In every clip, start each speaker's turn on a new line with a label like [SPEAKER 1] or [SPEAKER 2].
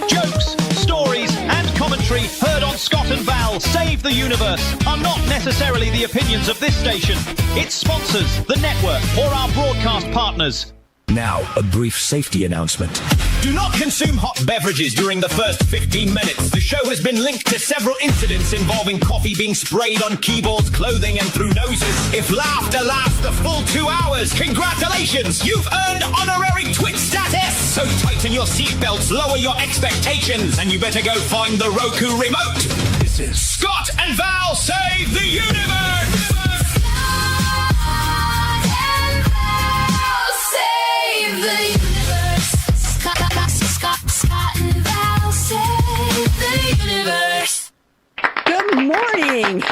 [SPEAKER 1] Jokes, stories, and commentary heard on Scott and Val Save the Universe are not necessarily the opinions of this station, its sponsors, the network, or our broadcast partners.
[SPEAKER 2] Now, a brief safety announcement.
[SPEAKER 3] Do not consume hot beverages during the first 15 minutes. The show has been linked to several incidents involving coffee being sprayed on keyboards, clothing, and through noses. If laughter lasts the full 2 hours, congratulations! You've earned honorary Twitch status! So tighten your seatbelts, lower your expectations, and you better go find the Roku remote. This is Scott and Val Save the Universe!
[SPEAKER 4] Save the universe. Scott and Val save the universe.
[SPEAKER 5] Good morning.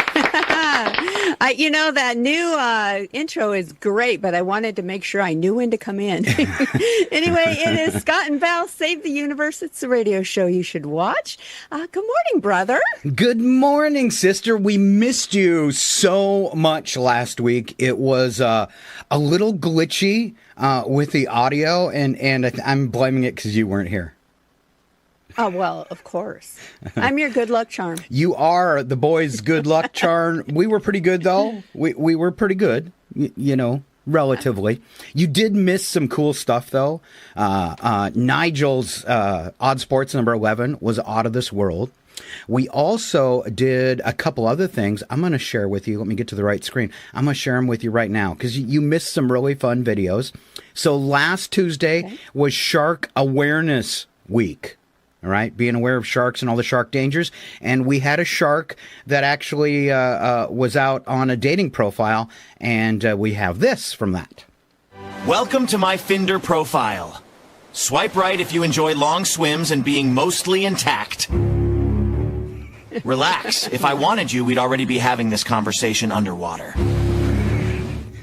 [SPEAKER 5] That new intro is great, but I wanted to make sure I knew when to come in. Anyway, it is Scott and Val Save the Universe. It's the radio show you should watch. Good morning, brother.
[SPEAKER 6] Good morning, sister. We missed you so much last week. It was a little glitchy with the audio, and I'm blaming it because you weren't here.
[SPEAKER 5] Oh, well, of course. I'm your good luck charm.
[SPEAKER 6] You are the boys' good luck charm. We were pretty good, though. We were pretty good, relatively. You did miss some cool stuff, though. Nigel's Odd Sports number 11 was out of this world. We also did a couple other things I'm going to share with you. Let me get to the right screen. I'm going to share them with you right now because you missed some really fun videos. So last Tuesday was Shark Awareness Week. All right, being aware of sharks and all the shark dangers. And we had a shark that actually was out on a dating profile, and we have this from that.
[SPEAKER 3] Welcome to my Finder profile. Swipe right if you enjoy long swims and being mostly intact. Relax. If I wanted you, we'd already be having this conversation underwater.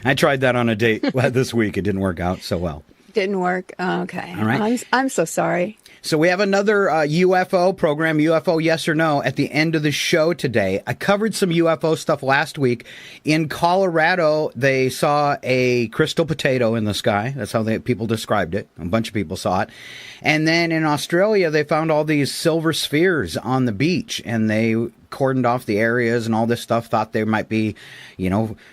[SPEAKER 6] I tried that on a date this week. It didn't work out so well.
[SPEAKER 5] Didn't work. Okay.
[SPEAKER 6] All right.
[SPEAKER 5] I'm so sorry.
[SPEAKER 6] So we have another UFO program, UFO Yes or No, at the end of the show today. I covered some UFO stuff last week. In Colorado, they saw a crystal potato in the sky. That's how people described it. A bunch of people saw it. And then in Australia, they found all these silver spheres on the beach, and they cordoned off the areas and all this stuff, thought they might be,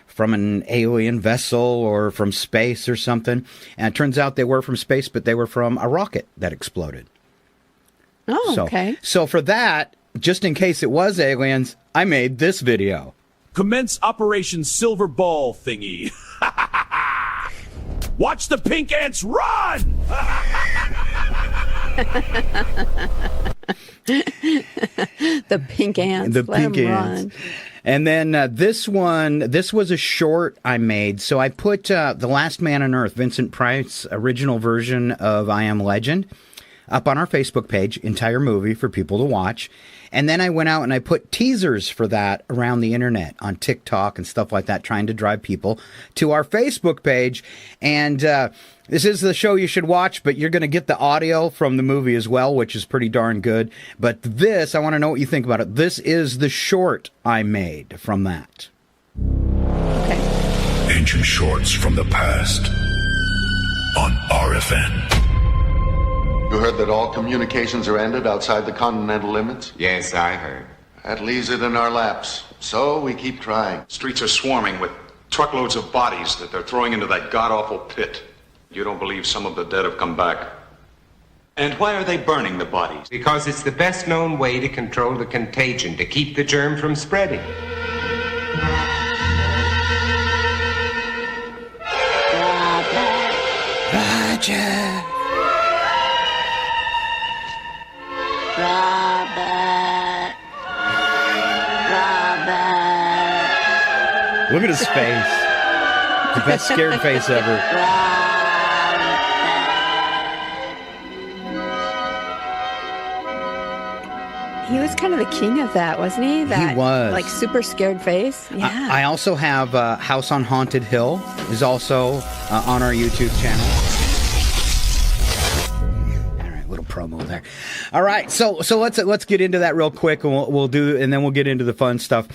[SPEAKER 6] from an alien vessel or from space or something. And it turns out they were from space, but they were from a rocket that exploded.
[SPEAKER 5] Oh, okay.
[SPEAKER 6] So for that, just in case it was aliens, I made this video.
[SPEAKER 7] Commence Operation Silver Ball thingy. Watch the pink ants run!
[SPEAKER 5] The pink ants.
[SPEAKER 6] The
[SPEAKER 5] Let
[SPEAKER 6] pink
[SPEAKER 5] 'em
[SPEAKER 6] ants.
[SPEAKER 5] run.
[SPEAKER 6] And then this was a short I made. So I put The Last Man on Earth, Vincent Price's original version of I Am Legend, up on our Facebook page, entire movie for people to watch. And then I went out and I put teasers for that around the internet on TikTok and stuff like that, trying to drive people to our Facebook page. And this is the show you should watch, but you're going to get the audio from the movie as well, which is pretty darn good. But this, I want to know what you think about it. This is the short I made from that.
[SPEAKER 5] Okay.
[SPEAKER 2] Ancient shorts from the past on RFN.
[SPEAKER 8] You heard that all communications are ended outside the continental limits?
[SPEAKER 9] Yes, I heard.
[SPEAKER 8] That leaves it in our laps. So we keep trying.
[SPEAKER 10] Streets are swarming with truckloads of bodies that they're throwing into that god-awful pit. You don't believe some of the dead have come back? And why are they burning the bodies?
[SPEAKER 9] Because it's the best known way to control the contagion, to keep the germ from spreading.
[SPEAKER 6] Roger. Look at his face. The best scared face ever.
[SPEAKER 5] He was kind of the king of that, wasn't he? That,
[SPEAKER 6] he was.
[SPEAKER 5] Like, super scared face. Yeah.
[SPEAKER 6] I also have House on Haunted Hill is also on our YouTube channel. All right, little promo there. All right, so let's get into that real quick, and then we'll get into the fun stuff.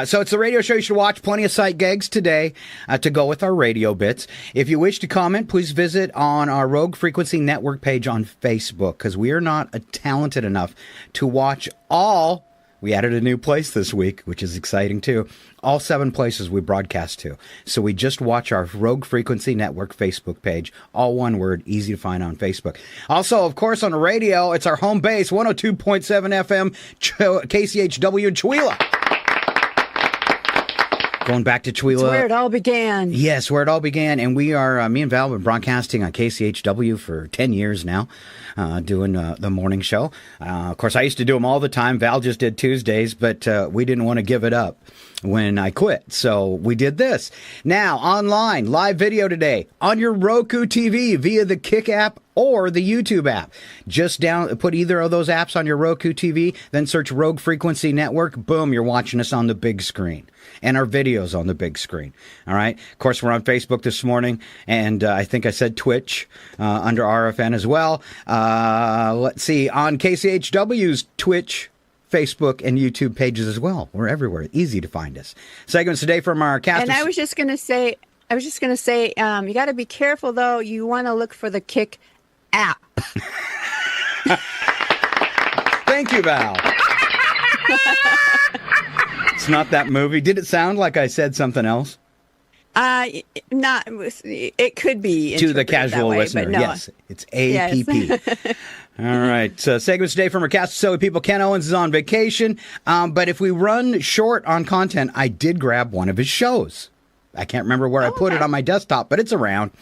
[SPEAKER 6] So it's the radio show you should watch. Plenty of sight gags today to go with our radio bits. If you wish to comment, please visit on our Rogue Frequency Network page on Facebook, because we are not talented enough to watch all. We added a new place this week, which is exciting too. All 7 places we broadcast to. So we just watch our Rogue Frequency Network Facebook page. All one word, easy to find on Facebook. Also, of course, on the radio, it's our home base, 102.7 FM, KCHW in Chewelah. Going back to Chewelah.
[SPEAKER 5] It's where it all began.
[SPEAKER 6] Yes, where it all began. And we are, me and Val have been broadcasting on KCHW for 10 years now, doing the morning show. Of course, I used to do them all the time. Val just did Tuesdays, but we didn't want to give it up when I quit. So we did this. Now, online, live video today on your Roku TV via the Kick app or the YouTube app. Just put either of those apps on your Roku TV, then search Rogue Frequency Network. Boom, you're watching us on the big screen. And our videos on the big screen. All right. Of course, we're on Facebook this morning, and I think I said Twitch under RFN as well. Let's see, on KCHW's Twitch, Facebook, and YouTube pages as well. We're everywhere. Easy to find us. Segments today from our cast.
[SPEAKER 5] And I was just going to say, you got to be careful though. You want to look for the Kick app.
[SPEAKER 6] Thank you, Val. It's not that movie. Did it sound like I said something else?
[SPEAKER 5] Not. It could be
[SPEAKER 6] to the casual
[SPEAKER 5] way,
[SPEAKER 6] listener.
[SPEAKER 5] No.
[SPEAKER 6] Yes, it's APP. Yes. All right. Segments today from our cast of silly people. Ken Owens is on vacation, but if we run short on content, I did grab one of his shows. I can't remember where I put it on my desktop, but it's around.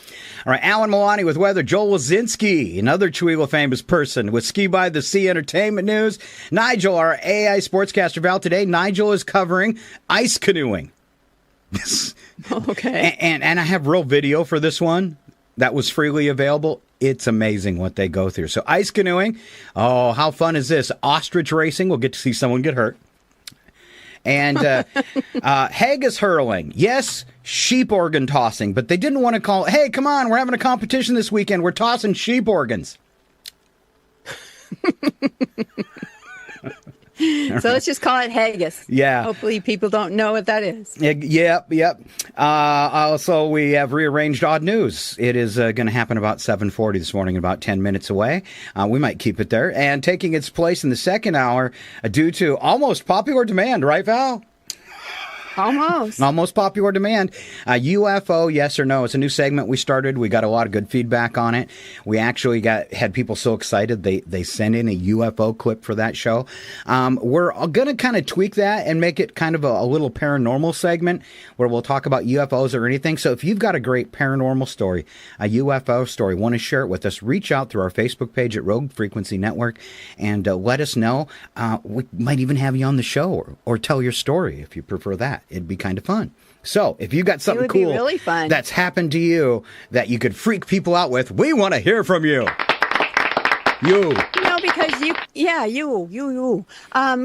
[SPEAKER 6] All right, Alan Milani with weather. Joel Wazinski, another Chewelah famous person, with Ski by the Sea entertainment news. Nigel, our AI sportscaster Val. Today, Nigel is covering ice canoeing.
[SPEAKER 5] Okay.
[SPEAKER 6] And I have real video for this one that was freely available. It's amazing what they go through. So ice canoeing. Oh, how fun is this? Ostrich racing. We'll get to see someone get hurt. And haggis hurling. Yes, sheep organ tossing. But they didn't want to call, hey, come on, we're having a competition this weekend. We're tossing sheep organs.
[SPEAKER 5] So let's just call it haggis.
[SPEAKER 6] Yeah.
[SPEAKER 5] Hopefully people don't know what that is.
[SPEAKER 6] Yep. Also, we have rearranged odd news. It is going to happen about 7:40 this morning, about 10 minutes away. We might keep it there. And taking its place in the second hour due to almost popular demand, right, Val? Almost popular demand. UFO, yes or no. It's a new segment we started. We got a lot of good feedback on it. We actually had people so excited they sent in a UFO clip for that show. We're going to kind of tweak that and make it kind of a little paranormal segment where we'll talk about UFOs or anything. So if you've got a great paranormal story, a UFO story, want to share it with us, reach out through our Facebook page at Rogue Frequency Network and let us know. We might even have you on the show or tell your story if you prefer that. It'd be kind of fun. So if you got something cool
[SPEAKER 5] really fun
[SPEAKER 6] that's happened to you that you could freak people out with, we want to hear from you. You.
[SPEAKER 5] Because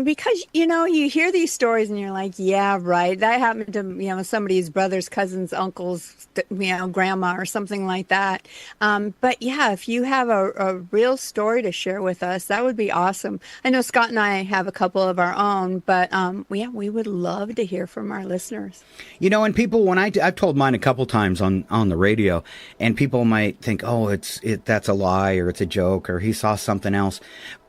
[SPEAKER 5] because, you hear these stories and you're like, yeah, right. That happened to, somebody's brother's cousin's uncle's, grandma or something like that. But yeah, if you have a real story to share with us, that would be awesome. I know Scott and I have a couple of our own, but we would love to hear from our listeners. And
[SPEAKER 6] people, I've told mine a couple times on the radio, and people might think, oh, that's a lie or it's a joke or he saw something else.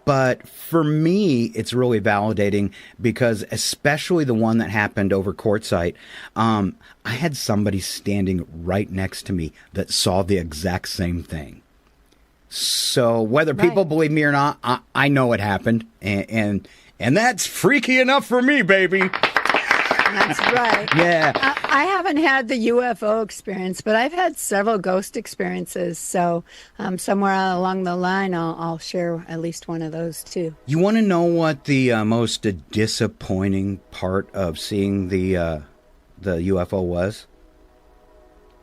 [SPEAKER 6] But for me, it's really validating because especially the one that happened over Quartzsite, I had somebody standing right next to me that saw the exact same thing. So whether people believe me or not, I know it happened. And that's freaky enough for me, baby.
[SPEAKER 5] That's right.
[SPEAKER 6] Yeah.
[SPEAKER 5] I haven't had the UFO experience, but I've had several ghost experiences. So somewhere along the line, I'll share at least one of those too.
[SPEAKER 6] You want to know what the most disappointing part of seeing the UFO was?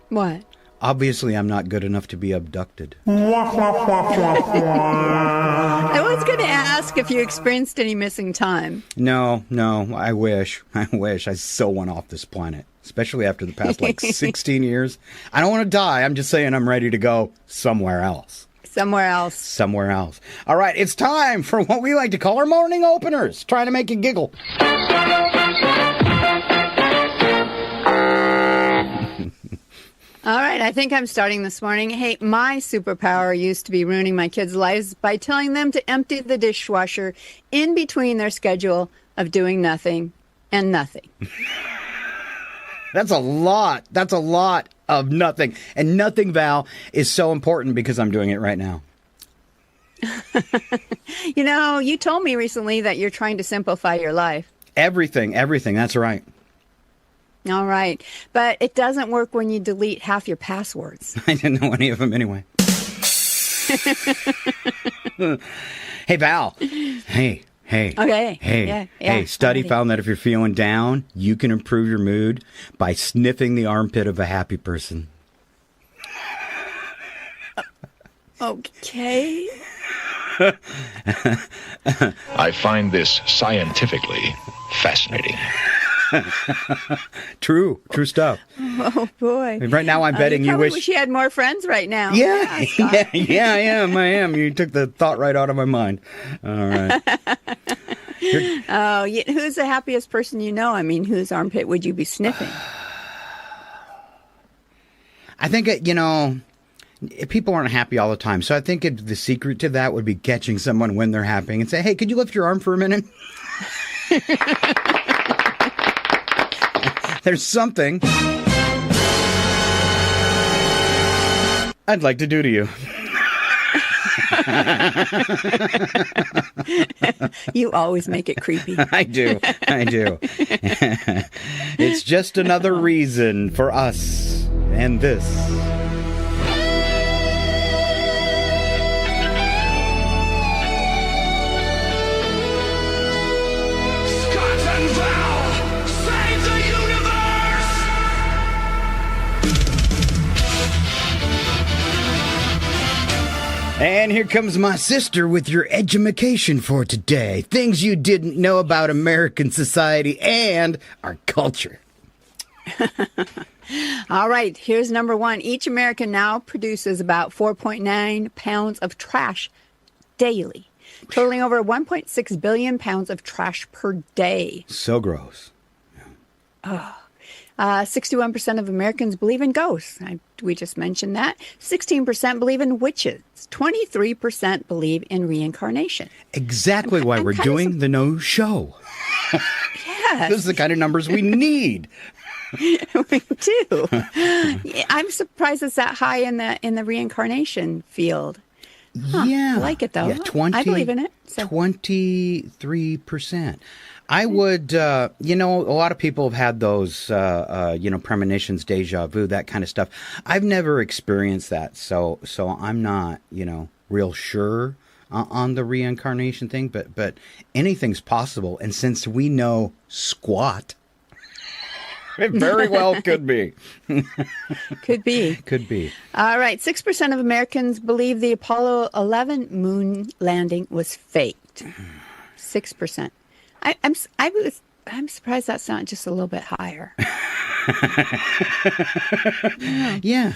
[SPEAKER 5] What?
[SPEAKER 6] Obviously, I'm not good enough to be abducted.
[SPEAKER 5] I was going to ask if you experienced any missing time.
[SPEAKER 6] No, I wish. I so want off this planet, especially after the past 16 years. I don't want to die. I'm just saying I'm ready to go somewhere else.
[SPEAKER 5] Somewhere else.
[SPEAKER 6] Somewhere else. All right, it's time for what we like to call our morning openers. Trying to make you giggle.
[SPEAKER 5] All right, I think I'm starting this morning. Hey, my superpower used to be ruining my kids' lives by telling them to empty the dishwasher in between their schedule of doing nothing and nothing.
[SPEAKER 6] That's a lot. That's a lot of nothing. And nothing, Val, is so important because I'm doing it right now.
[SPEAKER 5] You know, you told me recently that you're trying to simplify your life.
[SPEAKER 6] Everything. That's right.
[SPEAKER 5] All right. But it doesn't work when you delete half your passwords.
[SPEAKER 6] I didn't know any of them anyway. Hey, Val. Hey.
[SPEAKER 5] Okay.
[SPEAKER 6] Hey.
[SPEAKER 5] Yeah,
[SPEAKER 6] Hey, study found that if you're feeling down, you can improve your mood by sniffing the armpit of a happy person.
[SPEAKER 5] Okay.
[SPEAKER 2] I find this scientifically fascinating.
[SPEAKER 6] True stuff.
[SPEAKER 5] Oh, boy.
[SPEAKER 6] Right now, I'm betting you
[SPEAKER 5] wish you had more friends right now.
[SPEAKER 6] Yeah, I am. You took the thought right out of my mind. All right.
[SPEAKER 5] Who's the happiest person you know? I mean, whose armpit would you be sniffing?
[SPEAKER 6] I think, people aren't happy all the time. So I think the secret to that would be catching someone when they're happy and say, hey, could you lift your arm for a minute? There's something I'd like to do to you.
[SPEAKER 5] You always make it creepy.
[SPEAKER 6] I do. It's just another reason for us and this. And here comes my sister with your edumacation for today. Things you didn't know about American society and our culture.
[SPEAKER 5] All right, here's number one. Each American now produces about 4.9 pounds of trash daily, totaling over 1.6 billion pounds of trash per day.
[SPEAKER 6] So gross.
[SPEAKER 5] 61% of Americans believe in ghosts. We just mentioned that. 16% believe in witches. 23% believe in reincarnation.
[SPEAKER 6] Exactly why we're doing the No Show.
[SPEAKER 5] Yes.
[SPEAKER 6] This is the kind of numbers we need.
[SPEAKER 5] We do. I'm surprised it's that high in the reincarnation field.
[SPEAKER 6] Yeah.
[SPEAKER 5] I like it, though.
[SPEAKER 6] Yeah,
[SPEAKER 5] I believe in it. So.
[SPEAKER 6] 23%. I would, a lot of people have had those, premonitions, deja vu, that kind of stuff. I've never experienced that, so I'm not, real sure on the reincarnation thing, but anything's possible. And since we know squat, it very well could be.
[SPEAKER 5] Could be.
[SPEAKER 6] Could be.
[SPEAKER 5] All right. 6% of Americans believe the Apollo 11 moon landing was faked. 6%. I'm surprised that's not just a little bit higher.
[SPEAKER 6] Yeah.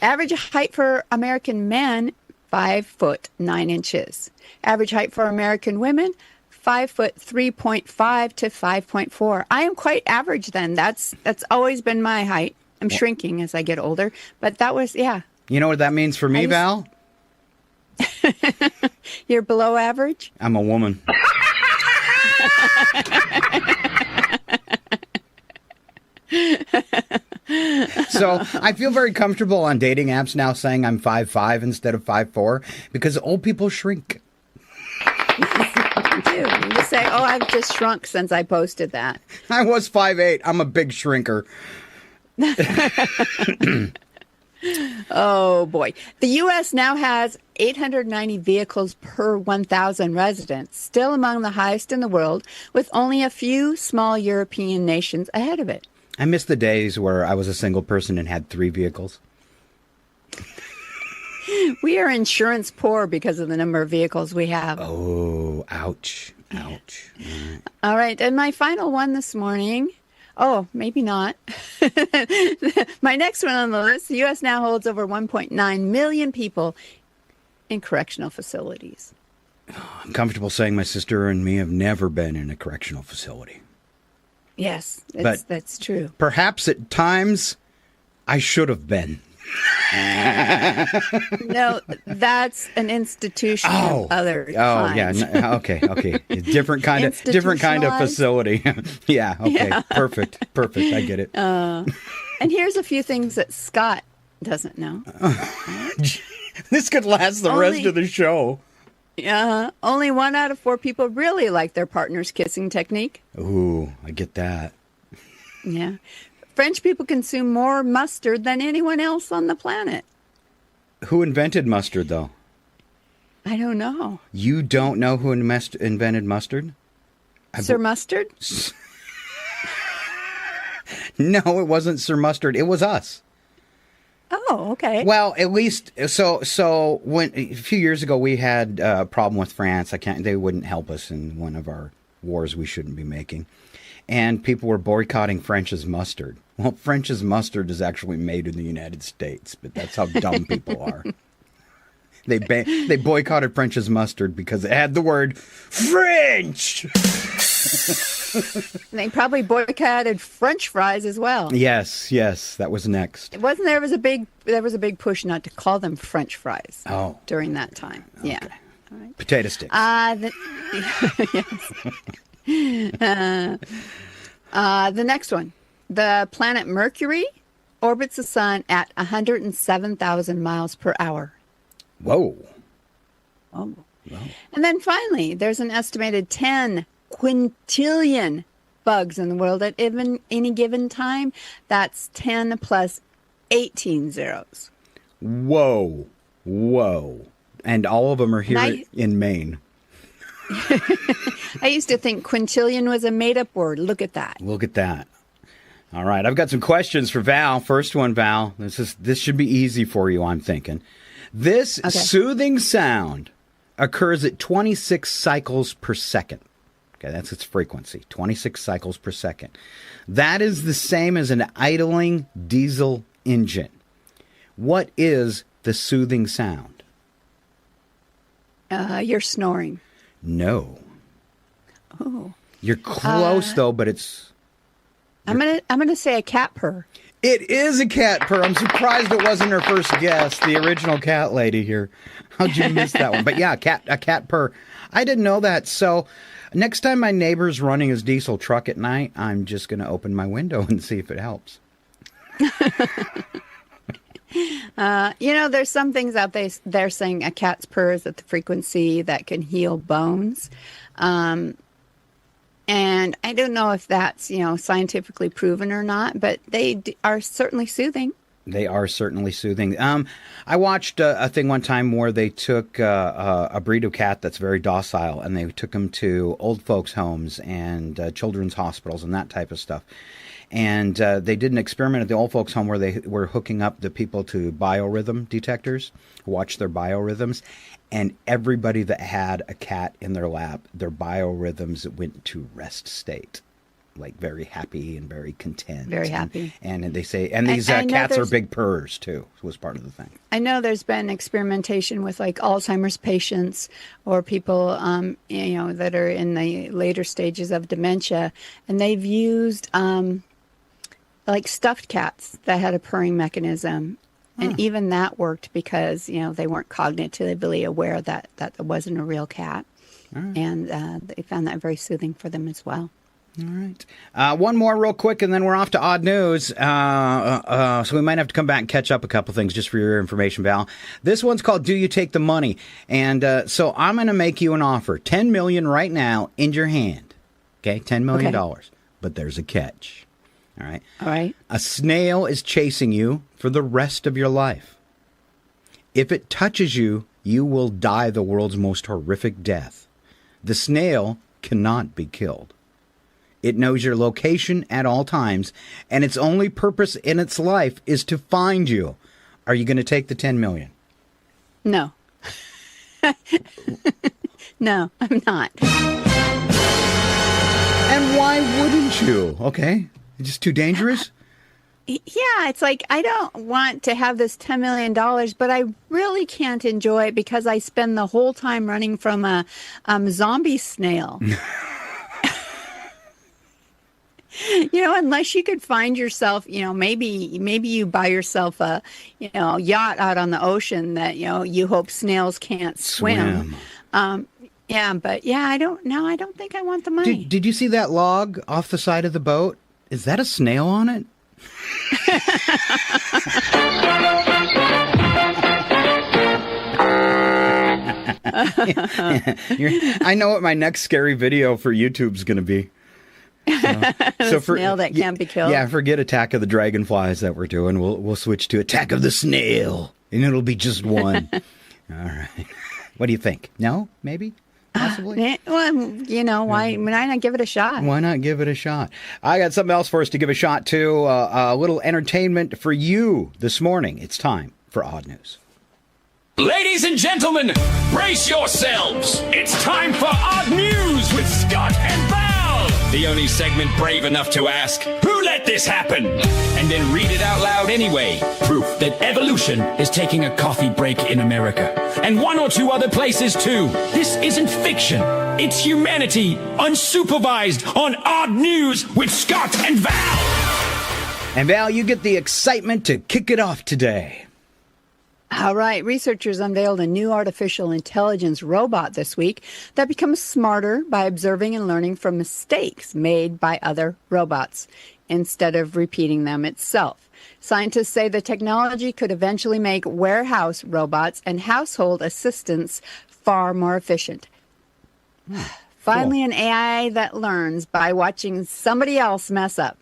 [SPEAKER 5] Average height for American men, 5'9". Average height for American women, 5'3.5" to 5.4". I am quite average then. That's always been my height. I'm shrinking as I get older, but that was, yeah.
[SPEAKER 6] You know what that means for me, Val?
[SPEAKER 5] You're below average?
[SPEAKER 6] I'm a woman. So I feel very comfortable on dating apps now saying I'm 5'5" instead of 5'4" because old people shrink.
[SPEAKER 5] You do. You just say, oh, I've just shrunk since I posted that.
[SPEAKER 6] I was 5'8". I'm a big shrinker.
[SPEAKER 5] Oh, boy. The U.S. now has 890 vehicles per 1,000 residents, still among the highest in the world, with only a few small European nations ahead of it.
[SPEAKER 6] I miss the days where I was a single person and had 3 vehicles.
[SPEAKER 5] We are insurance poor because of the number of vehicles we have.
[SPEAKER 6] Oh, ouch. Ouch.
[SPEAKER 5] All right. And my final one this morning. Oh, maybe not. My next one on the list, the U.S. now holds over 1.9 million people in correctional facilities.
[SPEAKER 6] I'm comfortable saying my sister and me have never been in a correctional facility.
[SPEAKER 5] Yes, that's true.
[SPEAKER 6] Perhaps at times I should have been.
[SPEAKER 5] No, that's an institution of other kinds.
[SPEAKER 6] Oh, yeah. Okay. Different kind of facility. Yeah. Okay. Yeah. Perfect. I get it.
[SPEAKER 5] And here's a few things that Scott doesn't know.
[SPEAKER 6] This could last the rest of the show.
[SPEAKER 5] Only 1 out of 4 people really like their partner's kissing technique.
[SPEAKER 6] Ooh, I get that.
[SPEAKER 5] Yeah. French people consume more mustard than anyone else on the planet.
[SPEAKER 6] Who invented mustard, though?
[SPEAKER 5] I don't know.
[SPEAKER 6] You don't know who invented mustard?
[SPEAKER 5] Sir Mustard?
[SPEAKER 6] No, it wasn't Sir Mustard. It was us.
[SPEAKER 5] Oh, okay.
[SPEAKER 6] Well, at least so when a few years ago we had a problem with France. They wouldn't help us in one of our wars we shouldn't be making. And people were boycotting French's mustard. Well, French's mustard is actually made in the United States, but that's how dumb people are. They boycotted French's mustard because it had the word French.
[SPEAKER 5] They probably boycotted French fries as well.
[SPEAKER 6] Yes, that was next.
[SPEAKER 5] Wasn't there was a big push not to call them French fries.
[SPEAKER 6] Oh,
[SPEAKER 5] during that time. Okay. Yeah. All right.
[SPEAKER 6] Potato sticks.
[SPEAKER 5] Yes. The next one. The planet Mercury orbits the sun at 107,000 miles per hour.
[SPEAKER 6] Whoa.
[SPEAKER 5] Oh. Wow. And then finally, there's an estimated 10 quintillion bugs in the world at any given time. That's 10 plus 18 zeros.
[SPEAKER 6] Whoa. And all of them are here in Maine.
[SPEAKER 5] I used to think quintillion was a made-up word. Look at that.
[SPEAKER 6] All right, I've got some questions for Val. First one, Val. This should be easy for you, I'm thinking. This soothing sound occurs at 26 cycles per second. Okay, that's its frequency, 26 cycles per second. That is the same as an idling diesel engine. What is the soothing sound?
[SPEAKER 5] You're snoring.
[SPEAKER 6] No.
[SPEAKER 5] Oh.
[SPEAKER 6] You're close, though, but it's...
[SPEAKER 5] I'm gonna say a cat purr.
[SPEAKER 6] It is a cat purr. I'm surprised it wasn't her first guess, the original cat lady here. How'd you miss that one? But yeah, a cat purr. I didn't know that. So next time my neighbor's running his diesel truck at night, I'm just going to open my window and see if it helps.
[SPEAKER 5] There's some things out there they're saying a cat's purr is at the frequency that can heal bones. And I don't know if that's, scientifically proven or not, but they are certainly soothing.
[SPEAKER 6] They are certainly soothing. I watched a thing one time where they took a breed of cat that's very docile, and they took them to old folks' homes and children's hospitals and that type of stuff. And they did an experiment at the old folks' home where they were hooking up the people to biorhythm detectors, watch their biorhythms. And everybody that had a cat in their lap, their biorhythms went to rest state, like very happy and very content.
[SPEAKER 5] Very happy.
[SPEAKER 6] And they say, and these cats are big purrs too, was part of the thing.
[SPEAKER 5] I know there's been experimentation with like Alzheimer's patients or people, that are in the later stages of dementia. And they've used like stuffed cats that had a purring mechanism. And even that worked because, they weren't cognitively aware that it wasn't a real cat. And they found that very soothing for them as well.
[SPEAKER 6] All right. One more real quick, and then we're off to odd news. So we might have to come back and catch up a couple things just for your information, Val. This one's called Do You Take the Money? And so I'm going to make you an offer. $10 million right now in your hand. Okay, $10 million. Okay. But there's a catch. All right.
[SPEAKER 5] All right.
[SPEAKER 6] A snail is chasing you for the rest of your life. If it touches you, you will die the world's most horrific death. The snail cannot be killed. It knows your location at all times, and its only purpose in its life is to find you. Are you going to take the $10 million?
[SPEAKER 5] No. No, I'm not.
[SPEAKER 6] And why wouldn't you? Okay. It's just too dangerous?
[SPEAKER 5] Yeah, it's like I don't want to have this $10 million, but I really can't enjoy it because I spend the whole time running from a zombie snail. Unless you could find yourself, maybe you buy yourself a, yacht out on the ocean that, you hope snails can't swim. I don't know. I don't think I want the money.
[SPEAKER 6] Did you see that log off the side of the boat? Is that a snail on it? I know what my next scary video for YouTube's going to be. So
[SPEAKER 5] snail that can't be killed.
[SPEAKER 6] Yeah, forget Attack of the Dragonflies that we're doing. We'll switch to Attack of the Snail, and it'll be just one. All right. What do you think? No? Maybe? Possibly?
[SPEAKER 5] Why not give it a shot?
[SPEAKER 6] Why not give it a shot? I got something else for us to give a shot to. A little entertainment for you this morning. It's time for Odd News.
[SPEAKER 3] Ladies and gentlemen, brace yourselves. It's time for Odd News with Scott and Val. The only segment brave enough to ask, who let this happen? And then read it out loud anyway. Proof that evolution is taking a coffee break in America. And one or two other places too. This isn't fiction. It's humanity, unsupervised on Odd News with Scott and Val.
[SPEAKER 6] And Val, you get the excitement to kick it off today.
[SPEAKER 5] All right. Researchers unveiled a new artificial intelligence robot this week that becomes smarter by observing and learning from mistakes made by other robots instead of repeating them itself. Scientists say the technology could eventually make warehouse robots and household assistants far more efficient. Finally, an AI that learns by watching somebody else mess up.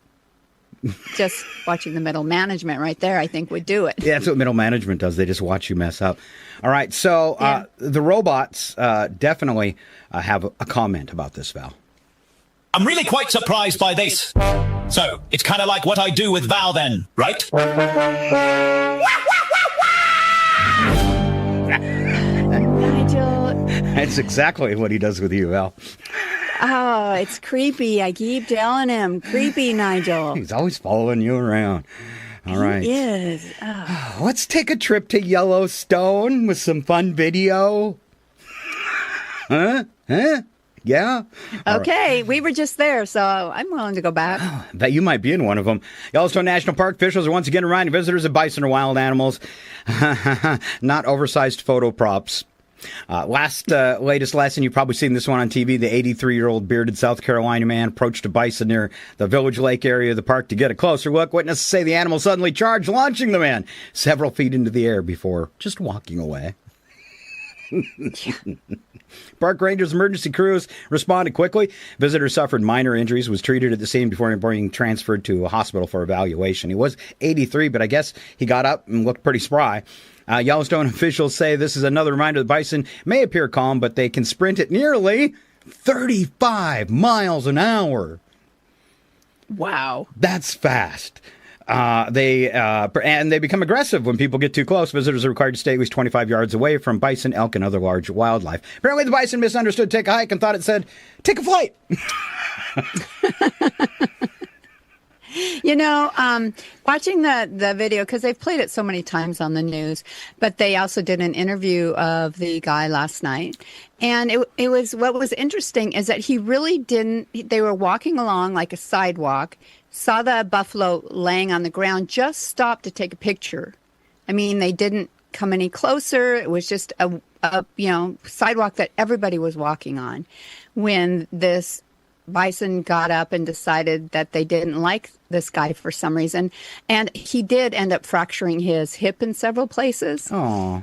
[SPEAKER 5] Just watching the middle management right there, I think, would do it.
[SPEAKER 6] Yeah, that's what middle management does. They just watch you mess up. All right, so the robots definitely have a comment about this, Val.
[SPEAKER 1] I'm really quite surprised by this. So, it's kind of like what I do with Val then, right?
[SPEAKER 5] Nigel.
[SPEAKER 6] That's exactly what he does with you, Val.
[SPEAKER 5] Oh, it's creepy. I keep telling him. Creepy, Nigel.
[SPEAKER 6] He's always following you around. All right.
[SPEAKER 5] He is. Oh.
[SPEAKER 6] Let's take a trip to Yellowstone with some fun video. Huh? Yeah?
[SPEAKER 5] Okay, we were just there, so I'm willing to go back.
[SPEAKER 6] Bet you might be in one of them. Yellowstone National Park officials are once again reminding visitors that bison are wild animals, not oversized photo props. Latest lesson, you've probably seen this one on TV. The 83-year-old bearded South Carolina man approached a bison near the Village Lake area of the park to get a closer look. Witnesses say the animal suddenly charged, launching the man several feet into the air before just walking away. Park rangers' emergency crews responded quickly. Visitor suffered minor injuries, was treated at the scene before being transferred to a hospital for evaluation. He was 83, but I guess he got up and looked pretty spry. Yellowstone officials say this is another reminder the bison may appear calm, but they can sprint at nearly 35 miles an hour.
[SPEAKER 5] Wow.
[SPEAKER 6] That's fast. They become aggressive when people get too close. Visitors are required to stay at least 25 yards away from bison, elk, and other large wildlife. Apparently, the bison misunderstood take a hike and thought it said, take a flight.
[SPEAKER 5] Watching the video, because they've played it so many times on the news, but they also did an interview of the guy last night. And it was, what was interesting is that he really didn't, they were walking along like a sidewalk, saw the buffalo laying on the ground, just stopped to take a picture. I mean, they didn't come any closer. It was just a sidewalk that everybody was walking on when this bison got up and decided that they didn't like this guy for some reason. And he did end up fracturing his hip in several places.
[SPEAKER 6] Oh.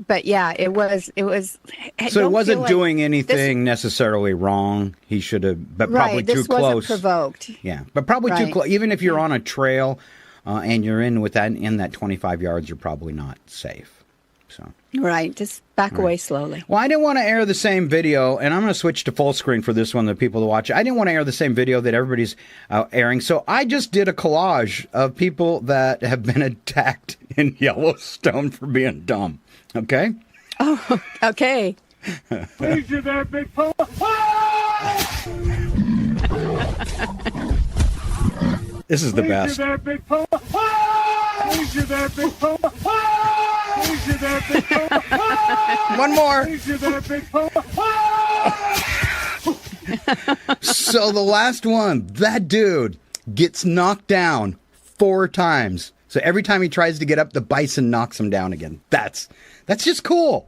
[SPEAKER 5] But yeah, it was.
[SPEAKER 6] So it wasn't doing anything necessarily wrong. He should have, but probably too close.
[SPEAKER 5] This wasn't provoked.
[SPEAKER 6] Yeah, but probably too close. Even if you're on a trail and you're in that 25 yards, you're probably not safe. So.
[SPEAKER 5] Right, just back away slowly.
[SPEAKER 6] Well, I didn't want to air the same video, and I'm going to switch to full screen for this one, the people to watch. I didn't want to air the same video that everybody's airing, so I just did a collage of people that have been attacked in Yellowstone for being dumb. Okay?
[SPEAKER 5] Oh, okay.
[SPEAKER 11] Please, you there, big fella.
[SPEAKER 6] This is the best.
[SPEAKER 11] Easy there, big puma. Easy there, big puma. Easy there, big puma.
[SPEAKER 6] One more.
[SPEAKER 11] Easy there, big puma.
[SPEAKER 6] So the last one, that dude gets knocked down 4 times. So every time he tries to get up, the bison knocks him down again. That's just cool.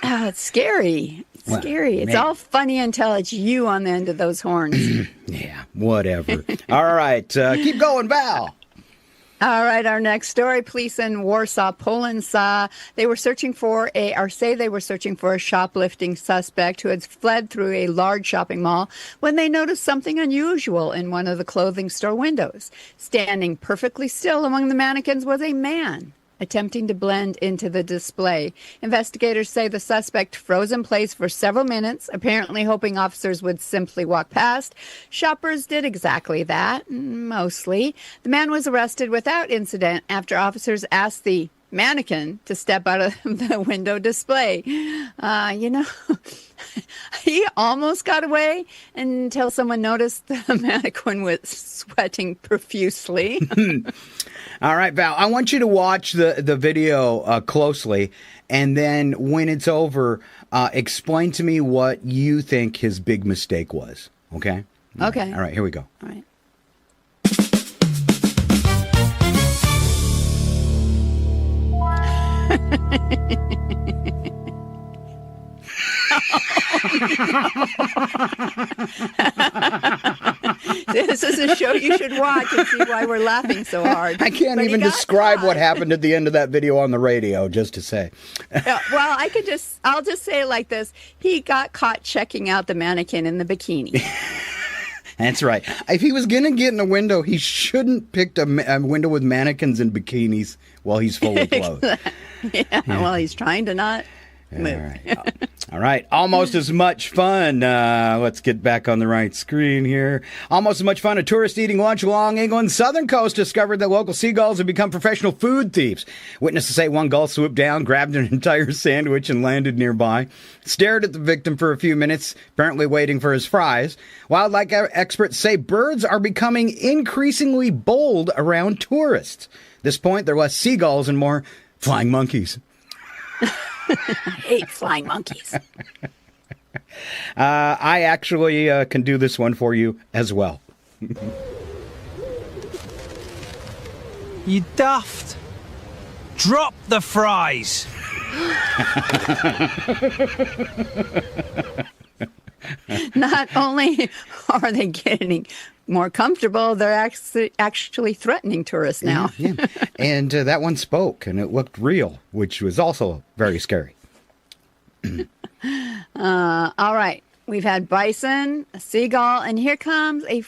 [SPEAKER 5] It's scary.
[SPEAKER 6] Well,
[SPEAKER 5] Scary. It's
[SPEAKER 6] maybe.
[SPEAKER 5] all funny until it's you on the end of those horns.
[SPEAKER 6] Yeah, whatever. All right, keep going, Val.
[SPEAKER 5] All right, our next story. Police in Warsaw, Poland say they were searching for a shoplifting suspect who had fled through a large shopping mall when they noticed something unusual in one of the clothing store windows. Standing perfectly still among the mannequins was a man attempting to blend into the display. Investigators say the suspect froze in place for several minutes, apparently hoping officers would simply walk past. Shoppers did exactly that, mostly. The man was arrested without incident after officers asked the mannequin to step out of the window display. He almost got away until someone noticed the mannequin was sweating profusely.
[SPEAKER 6] All right, Val, I want you to watch the video closely, and then when it's over, explain to me what you think his big mistake was, okay?
[SPEAKER 5] Okay.
[SPEAKER 6] All right, here we go.
[SPEAKER 5] All right. This is a show you should watch and see why we're laughing so hard.
[SPEAKER 6] I can't even describe what happened at the end of that video on the radio, just to say.
[SPEAKER 5] Well, I'll just say it like this. He got caught checking out the mannequin in the bikini.
[SPEAKER 6] That's right. If he was going to get in a window, he shouldn't pick a window with mannequins and bikinis while he's fully clothed.
[SPEAKER 5] Yeah, well, he's trying to not move.
[SPEAKER 6] All right. Almost as much fun. Let's get back on the right screen here. Almost as much fun. A tourist eating lunch along England's southern coast discovered that local seagulls have become professional food thieves. Witnesses say one gull swooped down, grabbed an entire sandwich, and landed nearby. Stared at the victim for a few minutes, apparently waiting for his fries. Wildlife experts say birds are becoming increasingly bold around tourists. At this point, there are less seagulls and more flying monkeys.
[SPEAKER 5] I hate flying monkeys.
[SPEAKER 6] I actually can do this one for you as well.
[SPEAKER 12] You daft. Drop the fries.
[SPEAKER 5] Not only are they getting more comfortable, they're actually threatening tourists now.
[SPEAKER 6] Yeah. And that one spoke, and it looked real, which was also very scary.
[SPEAKER 5] All right. We've had bison, a seagull, and here comes a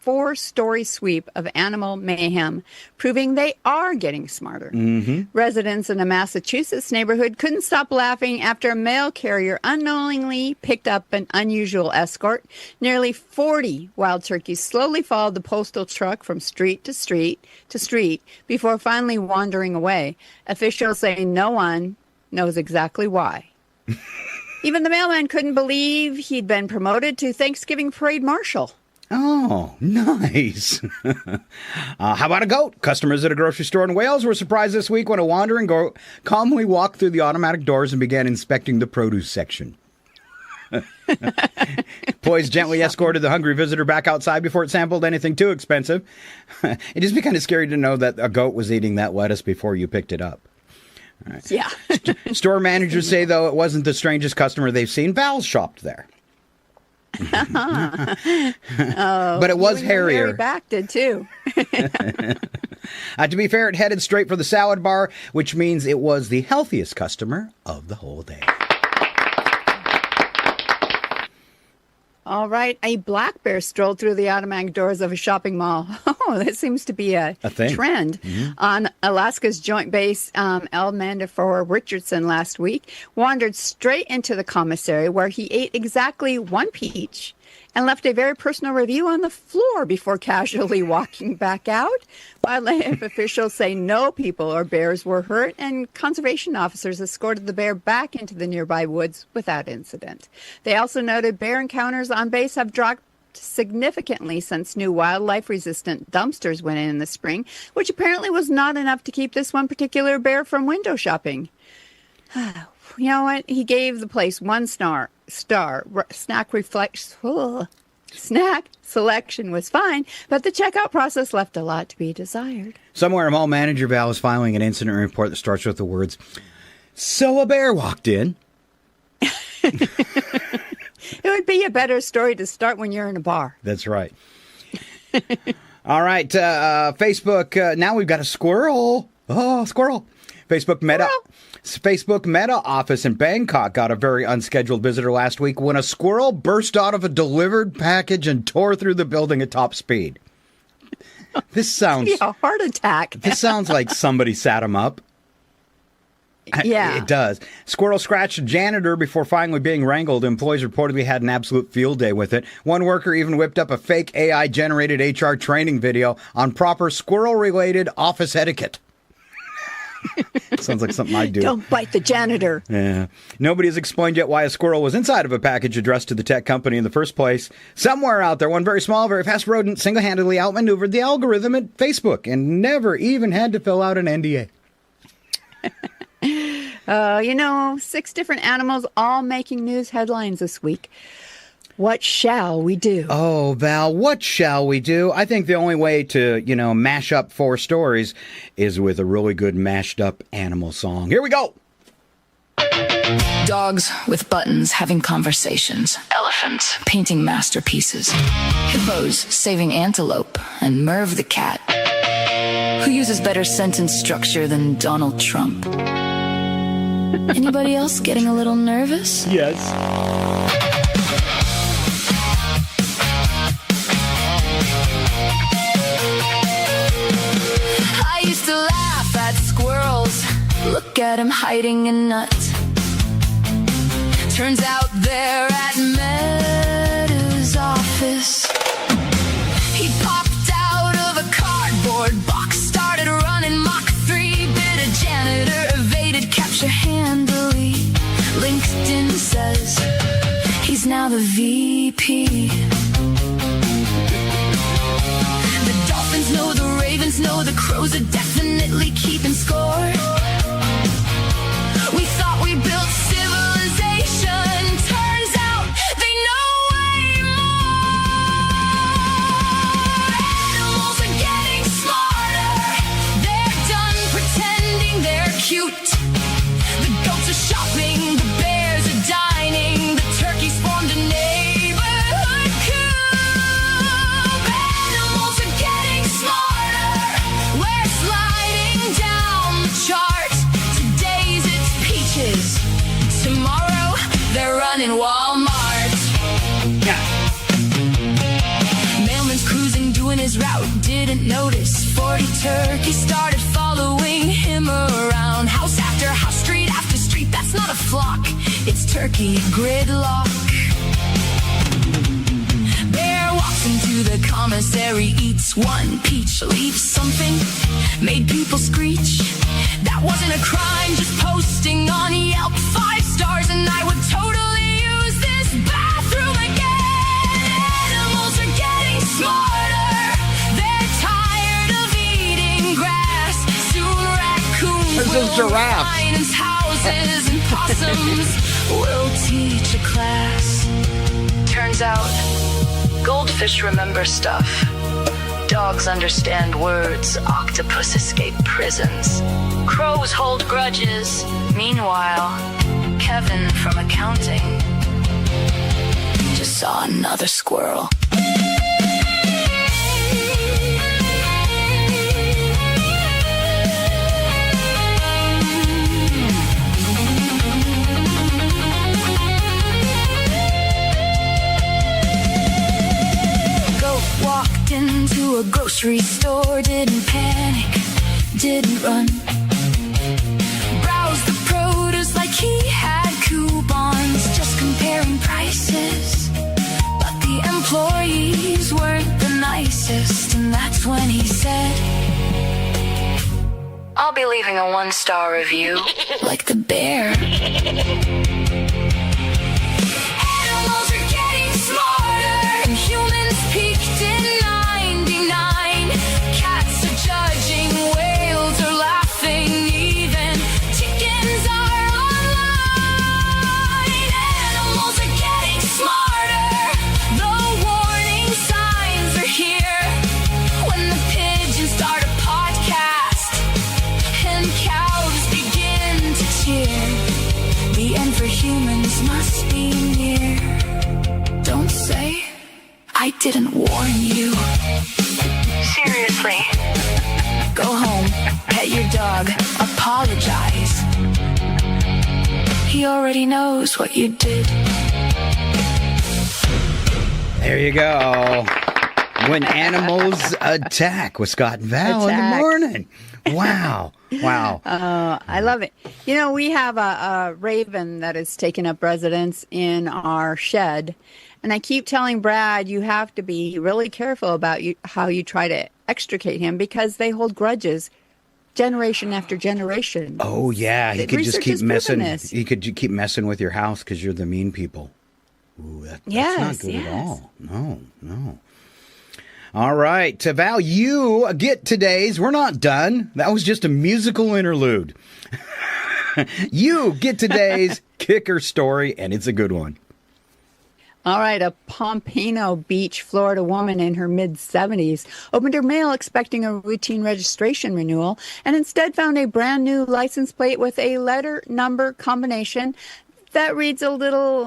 [SPEAKER 5] 4-story sweep of animal mayhem, proving they are getting smarter.
[SPEAKER 6] Mm-hmm.
[SPEAKER 5] Residents in a Massachusetts neighborhood couldn't stop laughing after a mail carrier unknowingly picked up an unusual escort. Nearly 40 wild turkeys slowly followed the postal truck from street to street to street before finally wandering away. Officials say no one knows exactly why. Even the mailman couldn't believe he'd been promoted to Thanksgiving parade marshal.
[SPEAKER 6] Oh, nice. How about a goat? Customers at a grocery store in Wales were surprised this week when a wandering goat calmly walked through the automatic doors and began inspecting the produce section. Employees gently escorted the hungry visitor back outside before it sampled anything too expensive. It'd just be kind of scary to know that a goat was eating that lettuce before you picked it up. All right.
[SPEAKER 5] Yeah.
[SPEAKER 6] Store managers say, though, it wasn't the strangest customer they've seen. Val shopped there. But it was hairier.
[SPEAKER 5] Harry back did too.
[SPEAKER 6] To be fair, it headed straight for the salad bar, which means it was the healthiest customer of the whole day.
[SPEAKER 5] All right. A black bear strolled through the automatic doors of a shopping mall. Oh, that seems to be a
[SPEAKER 6] thing.
[SPEAKER 5] Trend. Mm-hmm. On Alaska's Joint Base, El Mandafore Richardson last week wandered straight into the commissary where he ate exactly 1 peach and left a very personal review on the floor before casually walking back out. Wildlife officials say no people or bears were hurt, and conservation officers escorted the bear back into the nearby woods without incident. They also noted bear encounters on base have dropped dropped significantly since new wildlife-resistant dumpsters went in the spring, which apparently was not enough to keep this one particular bear from window shopping. You know what? He gave the place 1 star. Snack selection was fine, but the checkout process left a lot to be desired.
[SPEAKER 6] Somewhere a mall manager, Val, is filing an incident report that starts with the words, "So a bear walked in."
[SPEAKER 5] It would be a better story to start when you're in a bar.
[SPEAKER 6] That's right. All right, Facebook. Now we've got a squirrel. Oh, squirrel. Facebook Meta office in Bangkok got a very unscheduled visitor last week when a squirrel burst out of a delivered package and tore through the building at top speed. This sounds...
[SPEAKER 5] It'd be a heart attack.
[SPEAKER 6] This sounds like somebody sat him up.
[SPEAKER 5] Yeah.
[SPEAKER 6] It does. Squirrel scratched a janitor before finally being wrangled. Employees reportedly had an absolute field day with it. One worker even whipped up a fake AI-generated HR training video on proper squirrel-related office etiquette. Sounds like something I'd do.
[SPEAKER 5] Don't bite the janitor.
[SPEAKER 6] Yeah. Nobody has explained yet why a squirrel was inside of a package addressed to the tech company in the first place. Somewhere out there, one very small, very fast rodent single-handedly outmaneuvered the algorithm at Facebook and never even had to fill out an NDA.
[SPEAKER 5] 6 different animals all making news headlines this week. What shall we do?
[SPEAKER 6] Oh, Val, what shall we do? I think the only way to, mash up 4 stories is with a really good mashed up animal song. Here we go.
[SPEAKER 13] Dogs with buttons having conversations. Elephants painting masterpieces. Hippos saving antelope. And Merv the cat, who uses better sentence structure than Donald Trump. Anybody else getting a little nervous?
[SPEAKER 6] Yes.
[SPEAKER 13] I used to laugh at squirrels. Look at him hiding a nut. Turns out they're at Meta's office. He popped out of a cardboard box, started running Mach 3, bit a janitor, evaded capture handily. LinkedIn says he's now the VP. The dolphins know, the ravens know, the crows are definitely keeping score. We thought we built civilization, turns out they know way more. Animals are getting smarter, they're done pretending they're cute. The goats are shopping, the bears are dining, the turkeys formed a neighborhood coup. Animals are getting smarter, we're sliding down the chart. Today's it's peaches, tomorrow they're running Walmart. Mailman's cruising, doing his route, didn't notice 40 turkeys started following him around. House after house, street after street, that's not a flock, it's turkey gridlock. Bear walks into the commissary, eats one peach, leaves something, made people screech. That wasn't a crime, just posting on Yelp, 5 stars, and I would totally use this bathroom again. Animals are getting smarter, they're tired of eating grass. Soon raccoons
[SPEAKER 6] There's
[SPEAKER 13] will
[SPEAKER 6] those giraffes.
[SPEAKER 13] find houses and possums will teach a class. Turns out, goldfish remember stuff. Dogs understand words. Octopus escape prisons. Crows hold grudges. Meanwhile, Kevin from accounting just saw another squirrel. Walked into a grocery store, didn't panic, didn't run. Browsed the produce like he had coupons, just comparing prices. But the employees weren't the nicest, and that's when he said, I'll be leaving a 1-star review, like the bear. Animals are getting smarter, and humans didn't warn you.
[SPEAKER 4] Seriously.
[SPEAKER 13] Go home, pet your dog, apologize. He already knows what you did.
[SPEAKER 6] There you go. When Animals Attack with Scott and Val in the morning. Wow. Wow.
[SPEAKER 5] I love it. You know, we have a raven that has taken up residence in our shed. And I keep telling Brad, you have to be really careful about how you try to extricate him because they hold grudges generation after generation.
[SPEAKER 6] Oh, yeah. He could just
[SPEAKER 5] Research
[SPEAKER 6] keep
[SPEAKER 5] has
[SPEAKER 6] messing.
[SPEAKER 5] proven this.
[SPEAKER 6] He could keep messing with your house because you're the mean people. Ooh, that's not good at all. No. All right, Val, you get today's. We're not done. That was just a musical interlude. You get today's kicker story, and it's a good one.
[SPEAKER 5] All right, a Pompano Beach, Florida woman in her mid-70s opened her mail expecting a routine registration renewal and instead found a brand new license plate with a letter number combination that reads a little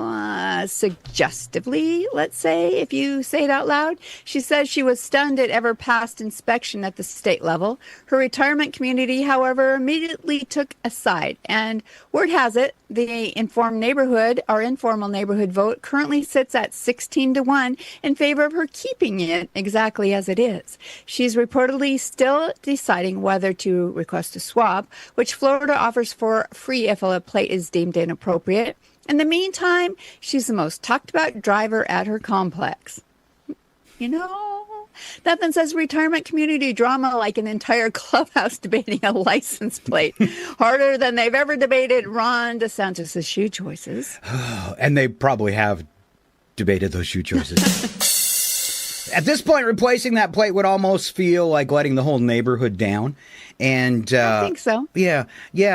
[SPEAKER 5] suggestively, let's say, if you say it out loud. She says she was stunned it ever passed inspection at the state level. Her retirement community, however, immediately took a side. And word has it, the informal neighborhood vote currently sits at 16-1 in favor of her keeping it exactly as it is. She's reportedly still deciding whether to request a swap, which Florida offers for free if a plate is deemed inappropriate. In the meantime, she's the most talked about driver at her complex. You know, nothing says retirement community drama like an entire clubhouse debating a license plate. Harder than they've ever debated Ron DeSantis' shoe choices.
[SPEAKER 6] And they probably have debated those shoe choices. At this point, replacing that plate would almost feel like letting the whole neighborhood down. And
[SPEAKER 5] I think so.
[SPEAKER 6] Yeah.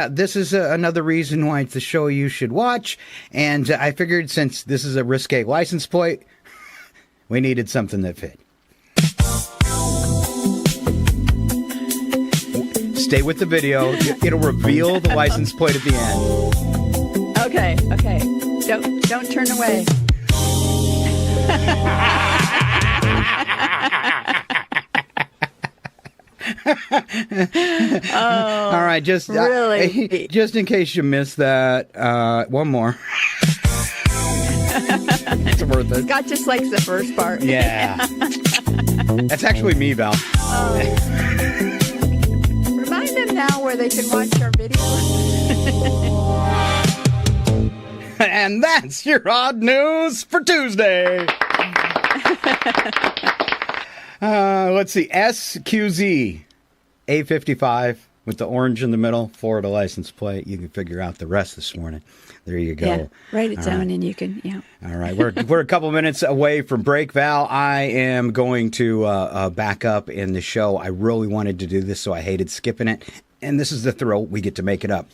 [SPEAKER 6] This is another reason why it's the show you should watch. And I figured since this is a risque license plate, we needed something that fit. Stay with the video. It'll reveal the license plate at the end.
[SPEAKER 5] Okay. Don't turn away.
[SPEAKER 6] All right, just
[SPEAKER 5] really?
[SPEAKER 6] Just in case you missed that, one more. It's worth it.
[SPEAKER 5] Scott just likes the first part.
[SPEAKER 6] Yeah. That's actually me, Val.
[SPEAKER 5] Remind them now where they can watch our video.
[SPEAKER 6] And that's your odd news for Tuesday. Let's see. SQZ A55 with the orange in the middle, Florida license plate. You can figure out the rest this morning. There you go.
[SPEAKER 5] Yeah, write it down
[SPEAKER 6] right.
[SPEAKER 5] and you can, yeah.
[SPEAKER 6] All right. We're a couple minutes away from break, Val. I am going to back up in the show. I really wanted to do this, so I hated skipping it. And this is the thrill. We get to make it up.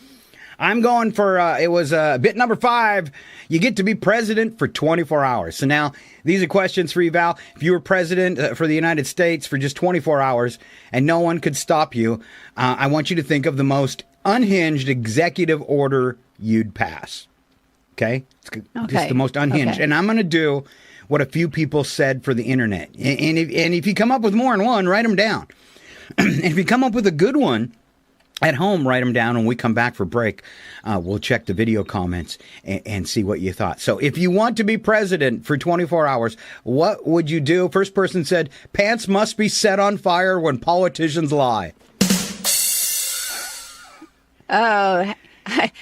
[SPEAKER 6] I'm going for, it was bit number 5. You get to be president for 24 hours. So now, these are questions for you, Val. If you were president for the United States for just 24 hours and no one could stop you, I want you to think of the most unhinged executive order you'd pass. Okay? Just the most unhinged.
[SPEAKER 5] Okay.
[SPEAKER 6] And I'm going to do what a few people said for the internet. And if you come up with more than one, write them down. And if you come up with a good one, at home, write them down. When we come back for break, we'll check the video comments and see what you thought. So if you want to be president for 24 hours, what would you do? First person said, pants must be set on fire when politicians lie.
[SPEAKER 5] Oh,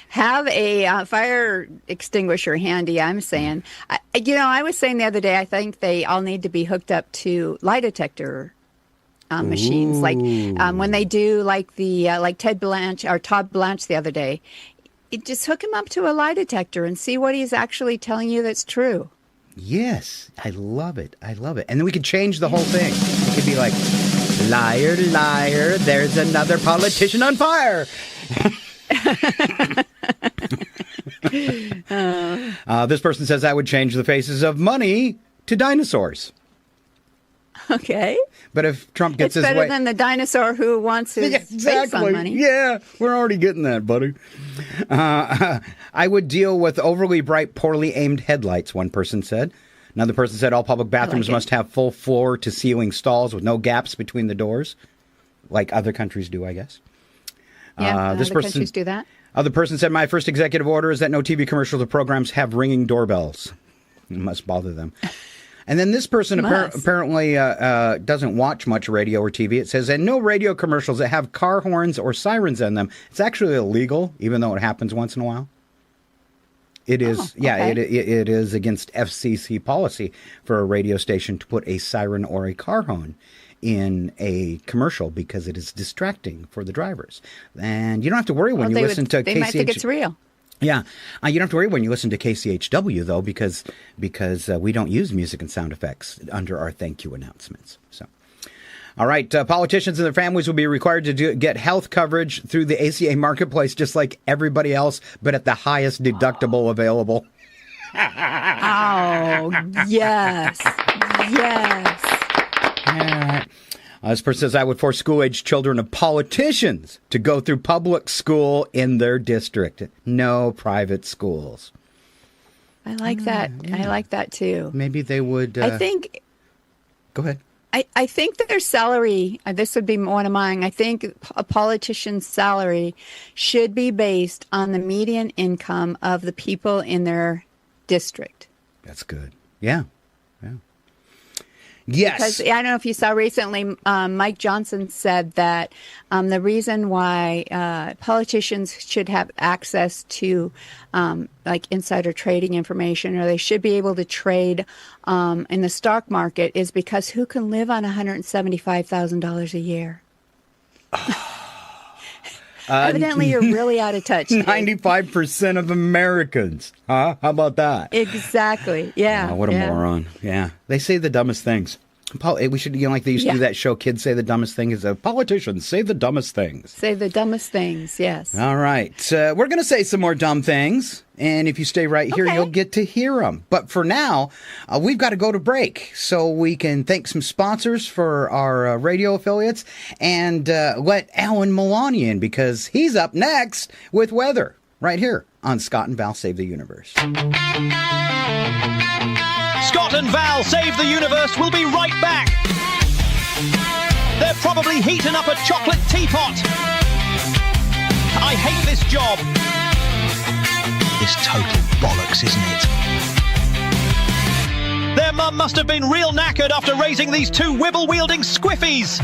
[SPEAKER 5] have a fire extinguisher handy, I'm saying. I was saying the other day, I think they all need to be hooked up to lie detector machines, like when they do like the like Todd Blanche the other day. Just hook him up to a lie detector and see what he's actually telling you that's true.
[SPEAKER 6] Yes, I love it. And then we could change the whole thing. It could be like, liar, liar, there's another politician on fire. This person says I would change the faces of money to dinosaurs.
[SPEAKER 5] Okay.
[SPEAKER 6] But if Trump gets his way...
[SPEAKER 5] It's better than the dinosaur who wants his face on money.
[SPEAKER 6] Yeah, we're already getting that, buddy. I would deal with overly bright, poorly aimed headlights, one person said. Another person said all public bathrooms
[SPEAKER 5] it.
[SPEAKER 6] must have full floor-to-ceiling stalls with no gaps between the doors, like other countries do, I guess.
[SPEAKER 5] Yeah, other countries do that.
[SPEAKER 6] Other person said, my first executive order is that no TV commercials or programs have ringing doorbells. It must bother them. And then this person apparently doesn't watch much radio or TV. It says, and no radio commercials that have car horns or sirens in them. It's actually illegal, even though it happens once in a while. It is, it is against FCC policy for a radio station to put a siren or a car horn in a commercial because it is distracting for the drivers. And you don't have to worry when you listen to KCH.
[SPEAKER 5] They might think it's real.
[SPEAKER 6] Yeah. You don't have to worry when you listen to KCHW, though, because we don't use music and sound effects under our thank you announcements. So, all right. Politicians and their families will be required to get health coverage through the ACA marketplace, just like everybody else, but at the highest deductible available.
[SPEAKER 5] Oh, yes. Yes.
[SPEAKER 6] Yeah. This person says, I would force school-age children of politicians to go through public school in their district. No private schools.
[SPEAKER 5] I like that. I like that, too.
[SPEAKER 6] Maybe they would...
[SPEAKER 5] I think...
[SPEAKER 6] Go ahead.
[SPEAKER 5] I think that their salary, this would be one of mine, I think a politician's salary should be based on the median income of the people in their district.
[SPEAKER 6] That's good. Yeah. Yes.
[SPEAKER 5] Because I don't know if you saw recently, Mike Johnson said that the reason why politicians should have access to like insider trading information, or they should be able to trade in the stock market, is because who can live on $175,000 a year? Evidently, you're really out of touch.
[SPEAKER 6] 95% of Americans. Huh? How about that?
[SPEAKER 5] Exactly. Yeah.
[SPEAKER 6] Oh, what a moron. Yeah. They say the dumbest things. We should, like they used to do that show, Kids Say the Dumbest Thing. Is politicians say the dumbest things.
[SPEAKER 5] Say the dumbest things, yes.
[SPEAKER 6] All right. We're going to say some more dumb things. And if you stay right here, you'll get to hear them. But for now, we've got to go to break so we can thank some sponsors for our radio affiliates and let Alan Milani in because he's up next with weather right here on Scott and Val Save the Universe.
[SPEAKER 1] Scott and Val Save the Universe will be right back. They're probably heating up a chocolate teapot. I hate this job. It's total bollocks, isn't it? Their mum must have been real knackered after raising these two wibble-wielding squiffies.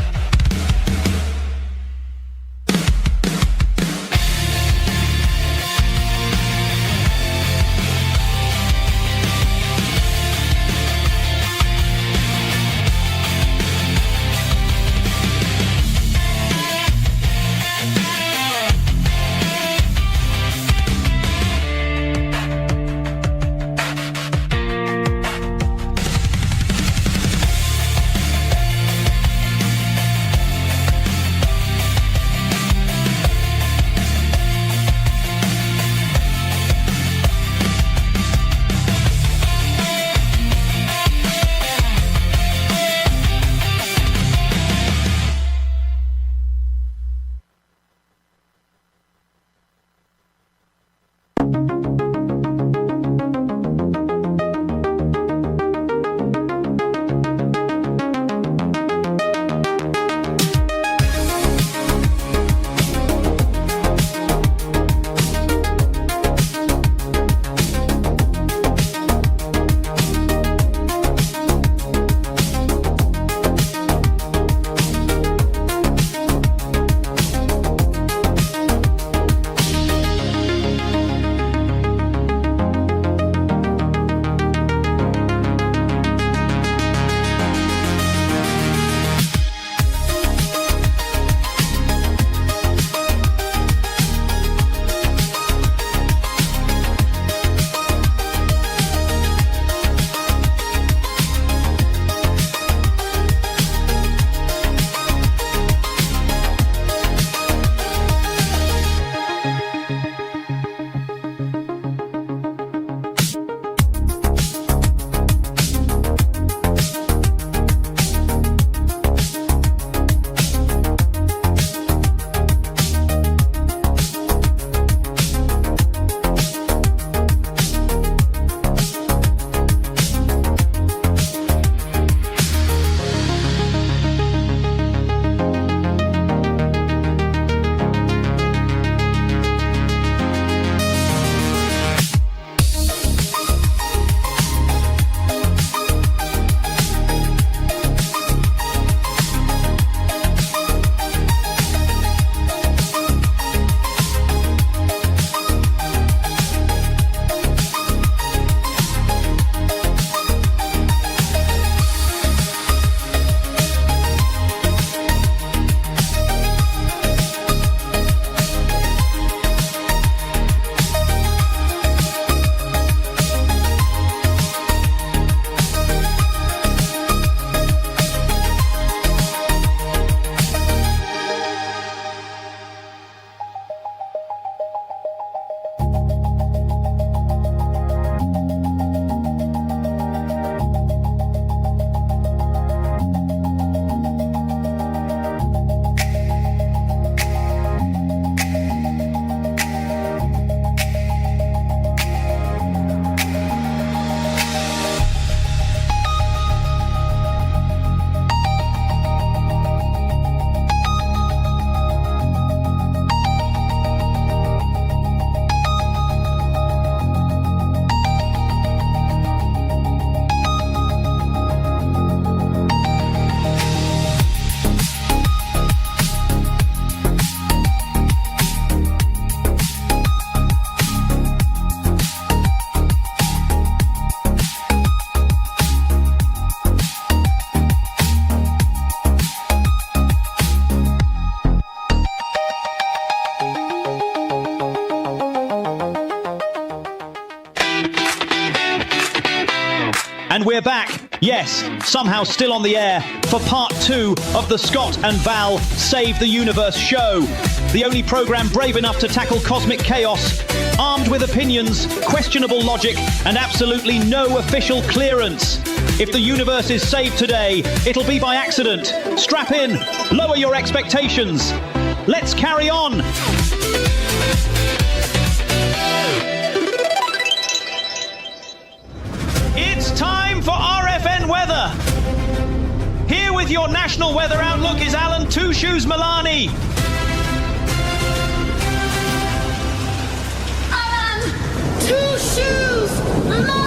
[SPEAKER 1] And we're back, yes, somehow still on the air, for part 2 of the Scott and Val Save the Universe show. The only programme brave enough to tackle cosmic chaos, armed with opinions, questionable logic, and absolutely no official clearance. If the universe is saved today, it'll be by accident. Strap in, lower your expectations. Let's carry on. It's time for RFN weather. Here with your national weather outlook is Alan Two Shoes Milani.
[SPEAKER 13] Alan, 2 shoes, money!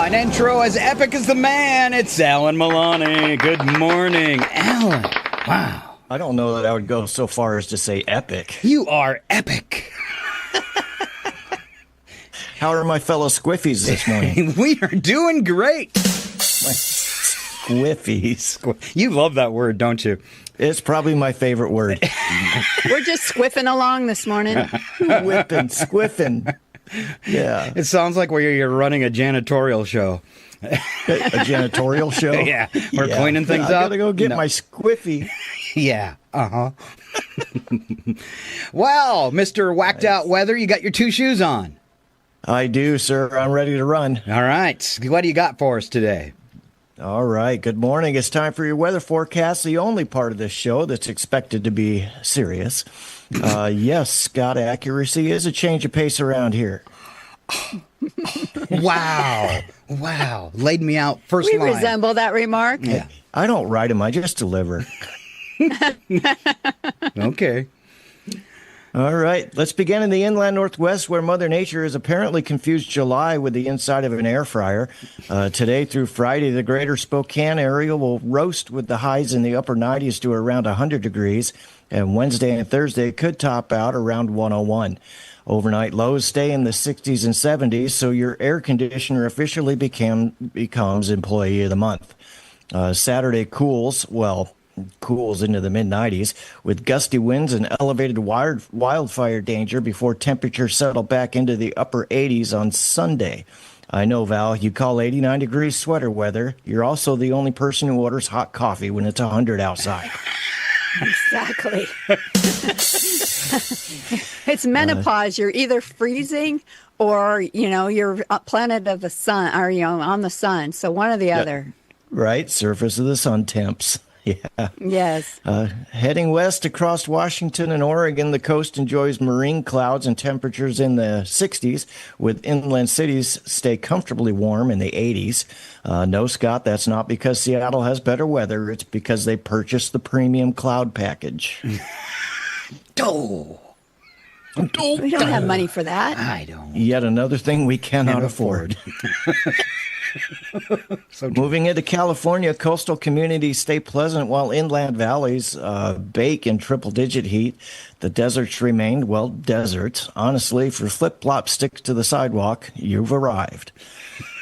[SPEAKER 6] An intro as epic as the man. It's Alan Milani. Good morning, Alan. Wow.
[SPEAKER 14] I don't know that I would go so far as to say epic.
[SPEAKER 6] You are epic.
[SPEAKER 14] How are my fellow squiffies this morning?
[SPEAKER 6] We are doing great.
[SPEAKER 14] Squiffies.
[SPEAKER 6] You love that word, don't you?
[SPEAKER 14] It's probably my favorite word.
[SPEAKER 5] We're just squiffing along this morning.
[SPEAKER 14] Whipping, squiffing. Yeah.
[SPEAKER 6] It sounds like where you're running a janitorial show.
[SPEAKER 14] A janitorial show?
[SPEAKER 6] Yeah. We're cleaning things up.
[SPEAKER 14] I gotta go get my squiffy.
[SPEAKER 6] Yeah. Uh-huh. Well, Mr. Whacked Out Weather, you got your 2 shoes on.
[SPEAKER 14] I do, sir. I'm ready to run.
[SPEAKER 6] All right. What do you got for us today?
[SPEAKER 14] All right. Good morning. It's time for your weather forecast, the only part of this show that's expected to be serious. Yes, Scott, accuracy is a change of pace around here.
[SPEAKER 6] Wow. Wow. Laid me out first
[SPEAKER 5] We
[SPEAKER 6] line.
[SPEAKER 5] resemble that remark.
[SPEAKER 6] Yeah.
[SPEAKER 14] I don't write them. I just deliver.
[SPEAKER 6] Okay.
[SPEAKER 14] All right, let's begin in the inland northwest, where Mother Nature has apparently confused July with the inside of an air fryer. Today through Friday, the greater Spokane area will roast with the highs in the upper 90s to around 100 degrees, and Wednesday and Thursday could top out around 101. Overnight lows stay in the 60s and 70s, so your air conditioner officially becomes Employee of the Month. Saturday cools into the mid-90s with gusty winds and elevated wildfire danger before temperatures settle back into the upper 80s on Sunday. I know, Val, you call 89 degrees sweater weather. You're also the only person who orders hot coffee when it's 100 outside.
[SPEAKER 5] Exactly. It's menopause. You're either freezing or, you're a planet of the sun, or, on the sun. So one or the other.
[SPEAKER 14] Right. Surface of the sun temps. Yeah.
[SPEAKER 5] Yes.
[SPEAKER 14] Heading west across Washington and Oregon, the coast enjoys marine clouds and temperatures in the 60s, with inland cities stay comfortably warm in the 80s. No, Scott, that's not because Seattle has better weather. It's because they purchased the premium cloud package.
[SPEAKER 5] We don't have money for that.
[SPEAKER 6] I don't.
[SPEAKER 14] Yet another thing we cannot afford. So moving into California, coastal communities stay pleasant while inland valleys bake in triple-digit heat. The deserts remain, deserts. Honestly, for flip-flop sticks to the sidewalk, you've arrived.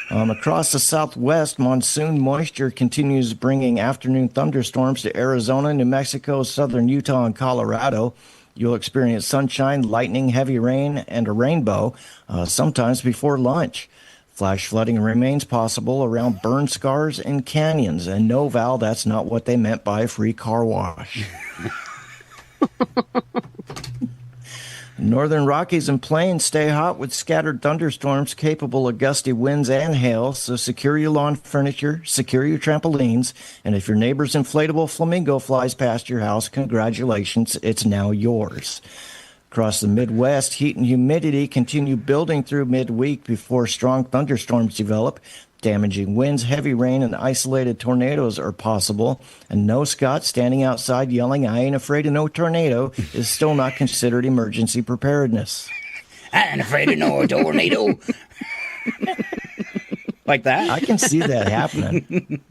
[SPEAKER 14] Across the southwest, monsoon moisture continues bringing afternoon thunderstorms to Arizona, New Mexico, southern Utah, and Colorado. You'll experience sunshine, lightning, heavy rain, and a rainbow, sometimes before lunch. Flash flooding remains possible around burn scars and canyons. And no, Val, that's not what they meant by free car wash. Northern Rockies and Plains stay hot with scattered thunderstorms capable of gusty winds and hail, so secure your lawn furniture, secure your trampolines, and if your neighbor's inflatable flamingo flies past your house, congratulations, it's now yours. Across the Midwest, heat and humidity continue building through midweek before strong thunderstorms develop. Damaging winds, heavy rain, and isolated tornadoes are possible. And no, Scott, standing outside yelling, "I ain't afraid of no tornado," is still not considered emergency preparedness.
[SPEAKER 6] I ain't afraid of no tornado. Like that?
[SPEAKER 14] I can see that happening.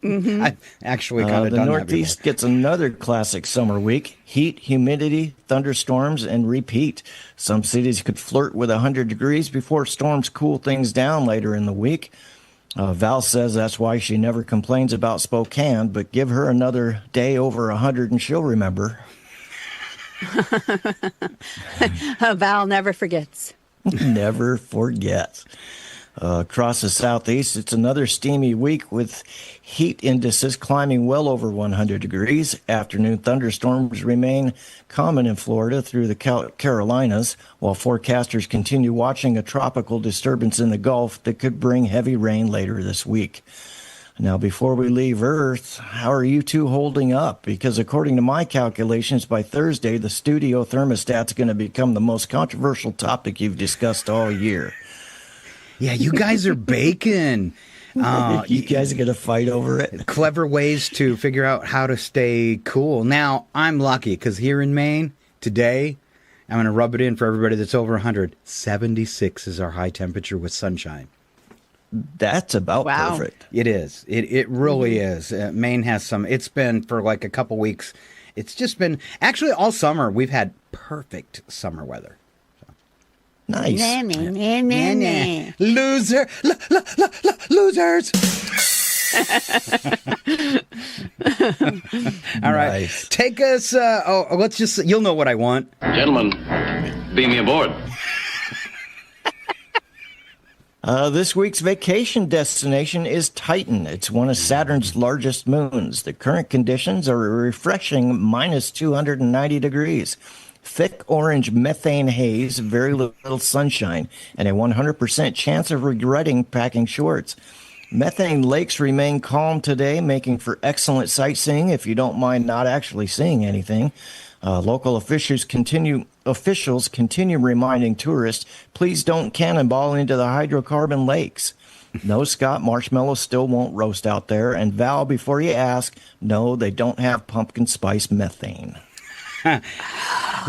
[SPEAKER 5] Mm-hmm.
[SPEAKER 6] I actually kind of
[SPEAKER 14] the
[SPEAKER 6] done
[SPEAKER 14] Northeast gets another classic summer week. Heat, humidity, thunderstorms, and repeat. Some cities could flirt with 100 degrees before storms cool things down later in the week. Val says that's why she never complains about Spokane, but give her another day over 100 and she'll remember.
[SPEAKER 5] Val never forgets.
[SPEAKER 14] Never forgets. Across the southeast, it's another steamy week with heat indices climbing well over 100 degrees. Afternoon thunderstorms remain common in Florida through the Carolinas, while forecasters continue watching a tropical disturbance in the Gulf that could bring heavy rain later this week. Now, before we leave Earth, how are you two holding up? Because according to my calculations, by Thursday, the studio thermostat's going to become the most controversial topic you've discussed all year.
[SPEAKER 6] Yeah, you guys are baking.
[SPEAKER 14] You guys are going to fight over it?
[SPEAKER 6] Clever ways to figure out how to stay cool. Now, I'm lucky because here in Maine, today, I'm going to rub it in for everybody that's over 100. 76 is our high temperature with sunshine.
[SPEAKER 14] That's about perfect.
[SPEAKER 6] It is. It really is. Maine has some. It's been for like a couple weeks. It's just been, actually all summer, we've had perfect summer weather.
[SPEAKER 14] Nice.
[SPEAKER 6] Loser. Losers. All right.
[SPEAKER 14] Nice.
[SPEAKER 6] Take us. Let's just. You'll know what I want.
[SPEAKER 15] Gentlemen, beam me aboard.
[SPEAKER 14] This week's vacation destination is Titan. It's one of Saturn's largest moons. The current conditions are a refreshing minus 290 degrees. Thick orange methane haze, very little sunshine, and a 100% chance of regretting packing shorts. Methane lakes remain calm today, making for excellent sightseeing if you don't mind not actually seeing anything. Local officials continue reminding tourists, please don't cannonball into the hydrocarbon lakes. No, Scott, marshmallows still won't roast out there. And Val, before you ask, no, they don't have pumpkin spice methane.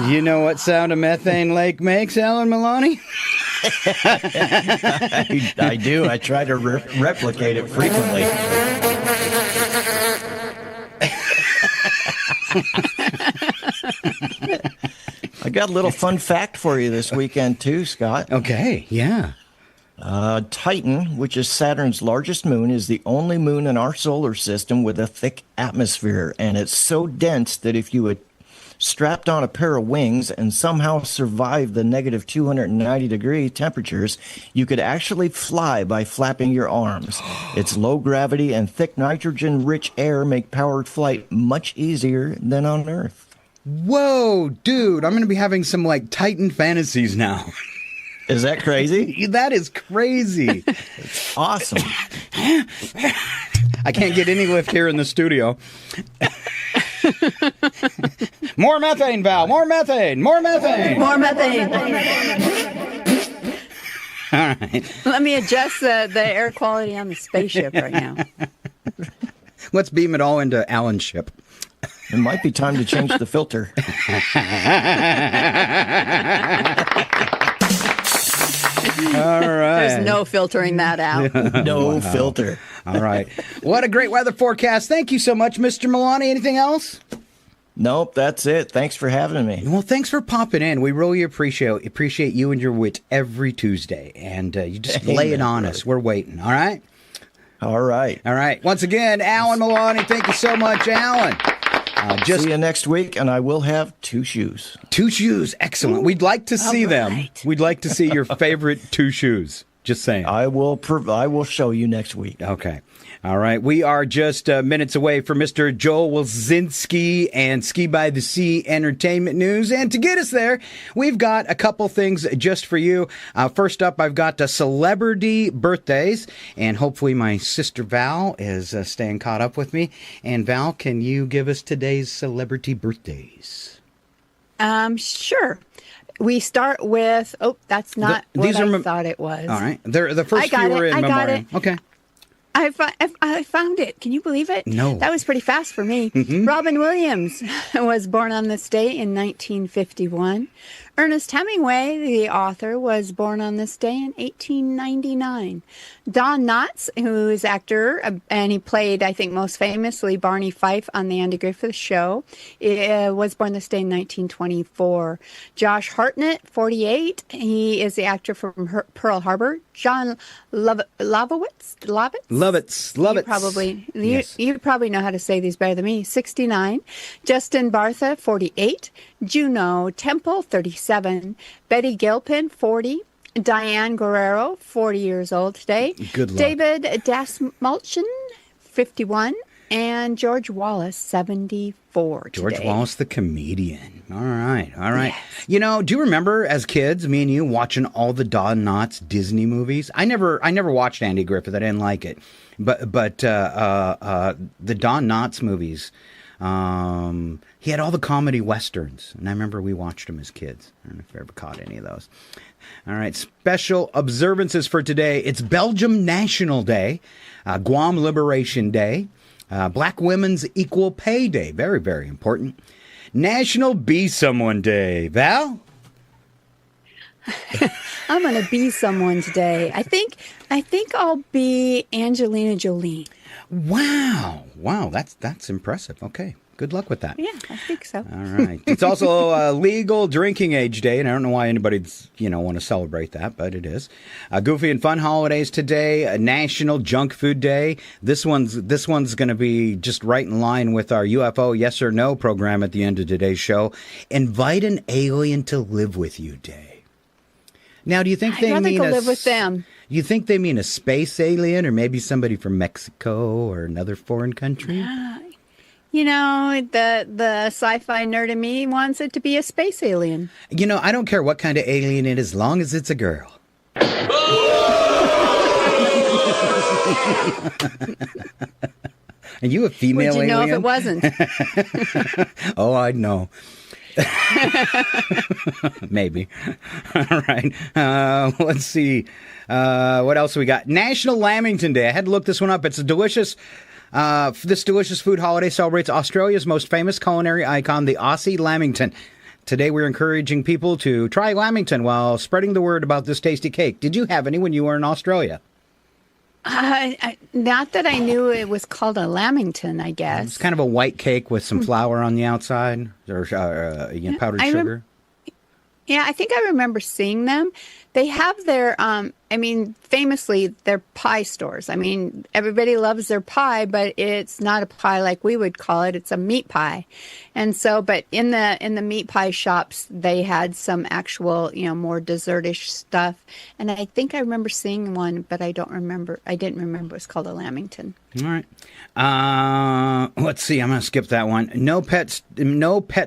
[SPEAKER 6] You know what sound a methane lake makes, Alan Maloney?
[SPEAKER 14] I do. I try to replicate it frequently. I got a little fun fact for you this weekend, too, Scott.
[SPEAKER 6] Okay, yeah.
[SPEAKER 14] Titan, which is Saturn's largest moon, is the only moon in our solar system with a thick atmosphere, and it's so dense that if you had strapped on a pair of wings and somehow survived the negative 290-degree temperatures, you could actually fly by flapping your arms. Its low gravity and thick nitrogen-rich air make powered flight much easier than on Earth.
[SPEAKER 6] Whoa, dude, I'm going to be having some, like, Titan fantasies now.
[SPEAKER 14] Is that crazy?
[SPEAKER 6] That is crazy.
[SPEAKER 14] It's awesome.
[SPEAKER 6] I can't get any lift here in the studio. More methane, Val. More methane. More methane.
[SPEAKER 5] More methane.
[SPEAKER 6] All right.
[SPEAKER 5] Let me adjust the air quality on the spaceship right now.
[SPEAKER 6] Let's beam it all into Alan's ship.
[SPEAKER 14] It might be time to change the filter.
[SPEAKER 6] All right.
[SPEAKER 5] There's no filtering that out.
[SPEAKER 14] No filter.
[SPEAKER 6] All right. What a great weather forecast. Thank you so much, Mr. Maloney. Anything else?
[SPEAKER 14] Nope, that's it. Thanks for having me.
[SPEAKER 6] Well, thanks for popping in. We really appreciate you and your wit every Tuesday. And you just lay it on us. We're waiting. All right?
[SPEAKER 14] All right.
[SPEAKER 6] All right. Once again, Alan Maloney. Thank you so much, Alan.
[SPEAKER 14] See you next week, and I will have 2 shoes.
[SPEAKER 6] 2 shoes. Excellent. We'd like to see them. We'd like to see your favorite 2 shoes. Just saying.
[SPEAKER 14] I will show you next week.
[SPEAKER 6] Okay. All right. We are just minutes away from Mr. Joel Wilczynski and Ski by the Sea Entertainment News. And to get us there, we've got a couple things just for you. First up, I've got celebrity birthdays. And hopefully my sister Val is staying caught up with me. And Val, can you give us today's celebrity birthdays?
[SPEAKER 5] Sure. We start with, that's not what I thought it was.
[SPEAKER 6] All right. The first few were in memoriam. Okay.
[SPEAKER 5] I found it. Can you believe it?
[SPEAKER 6] No.
[SPEAKER 5] That was pretty fast for me. Mm-hmm. Robin Williams was born on this day in 1951. Ernest Hemingway, the author, was born on this day in 1899. Don Knotts, who is actor, and he played, I think, most famously Barney Fife on the Andy Griffith Show, was born this day in 1924. Josh Hartnett, 48, he is the actor from Pearl Harbor. John Lovitz. You probably know how to say these better than me. 69. Justin Bartha, 48. Juno Temple, 37. Betty Gilpin, 40. Diane Guerrero, 40 years old today.
[SPEAKER 6] Good luck.
[SPEAKER 5] David Dasmalchian, 51. And George Wallace, 74 today.
[SPEAKER 6] George Wallace, the comedian. All right. Yes. You know, do you remember as kids, me and you watching all the Don Knotts Disney movies? I never watched Andy Griffith. I didn't like it. But the Don Knotts movies, he had all the comedy westerns, and I remember we watched them as kids. I don't know if I ever caught any of those. All right, special observances for today. It's Belgium National Day, Guam Liberation Day, Black Women's Equal Pay Day, very, very important. National Be Someone Day. Val?
[SPEAKER 5] I'm going to be someone today. I think I'll be Angelina Jolie.
[SPEAKER 6] Wow, that's impressive. Okay. Good luck with that.
[SPEAKER 5] Yeah, I think so.
[SPEAKER 6] All right. It's also legal drinking age day, and I don't know why anybody's, want to celebrate that, but it is. Goofy and fun holidays today. National Junk Food Day. This one's going to be just right in line with our UFO Yes or No program at the end of today's show. Invite an alien to live with you day. Now, do you think they mean
[SPEAKER 5] live with them?
[SPEAKER 6] You think they mean a space alien, or maybe somebody from Mexico or another foreign country?
[SPEAKER 5] The sci-fi nerd in me wants it to be a space alien.
[SPEAKER 6] I don't care what kind of alien it is, as long as it's a girl. Are you a female alien?
[SPEAKER 5] Would you know if it wasn't?
[SPEAKER 6] Oh, I'd know. Maybe. All right. Let's see. What else we got? National Lamington Day. I had to look this one up. It's a delicious... this delicious food holiday celebrates Australia's most famous culinary icon, the Aussie Lamington. Today we're encouraging people to try Lamington while spreading the word about this tasty cake. Did you have any when you were in Australia?
[SPEAKER 5] Not that I knew it was called a Lamington, I guess.
[SPEAKER 6] It's kind of a white cake with some flour on the outside, or powdered sugar.
[SPEAKER 5] Yeah, I think I remember seeing them. They have their, famously, their pie stores. I mean, everybody loves their pie, but it's not a pie like we would call it. It's a meat pie. And so, but in the meat pie shops, they had some actual, more dessertish stuff. And I think I remember seeing one, but I didn't remember it was called a Lamington.
[SPEAKER 6] All right. Let's see. I'm going to skip that one. No pet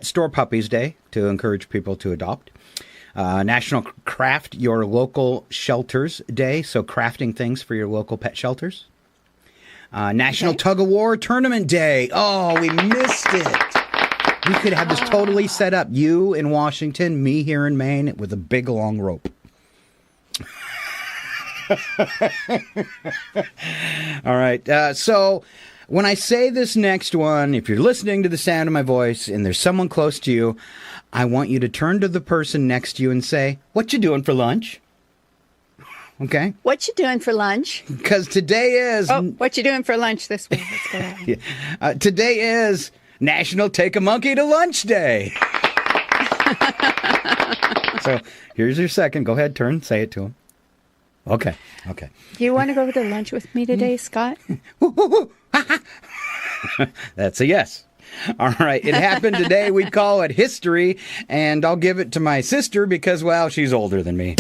[SPEAKER 6] store puppies day to encourage people to adopt. National Craft Your Local Shelters Day, so crafting things for your local pet shelters. National Tug of War Tournament Day. Oh, we missed it. We could have this totally set up. You in Washington, me here in Maine with a big long rope. All right. So when I say this next one, if you're listening to the sound of my voice and there's someone close to you, I want you to turn to the person next to you and say, "What you doing for lunch?" Okay?
[SPEAKER 5] What you doing for lunch?
[SPEAKER 6] Because today is...
[SPEAKER 5] Oh, what you doing for lunch this week? Let's go ahead.
[SPEAKER 6] Today is National Take a Monkey to Lunch Day. So here's your second. Go ahead, turn, say it to him. Okay.
[SPEAKER 5] Do you want to go to lunch with me today, Scott?
[SPEAKER 6] That's a yes. All right. It happened today. We call it history, and I'll give it to my sister because, well, she's older than me.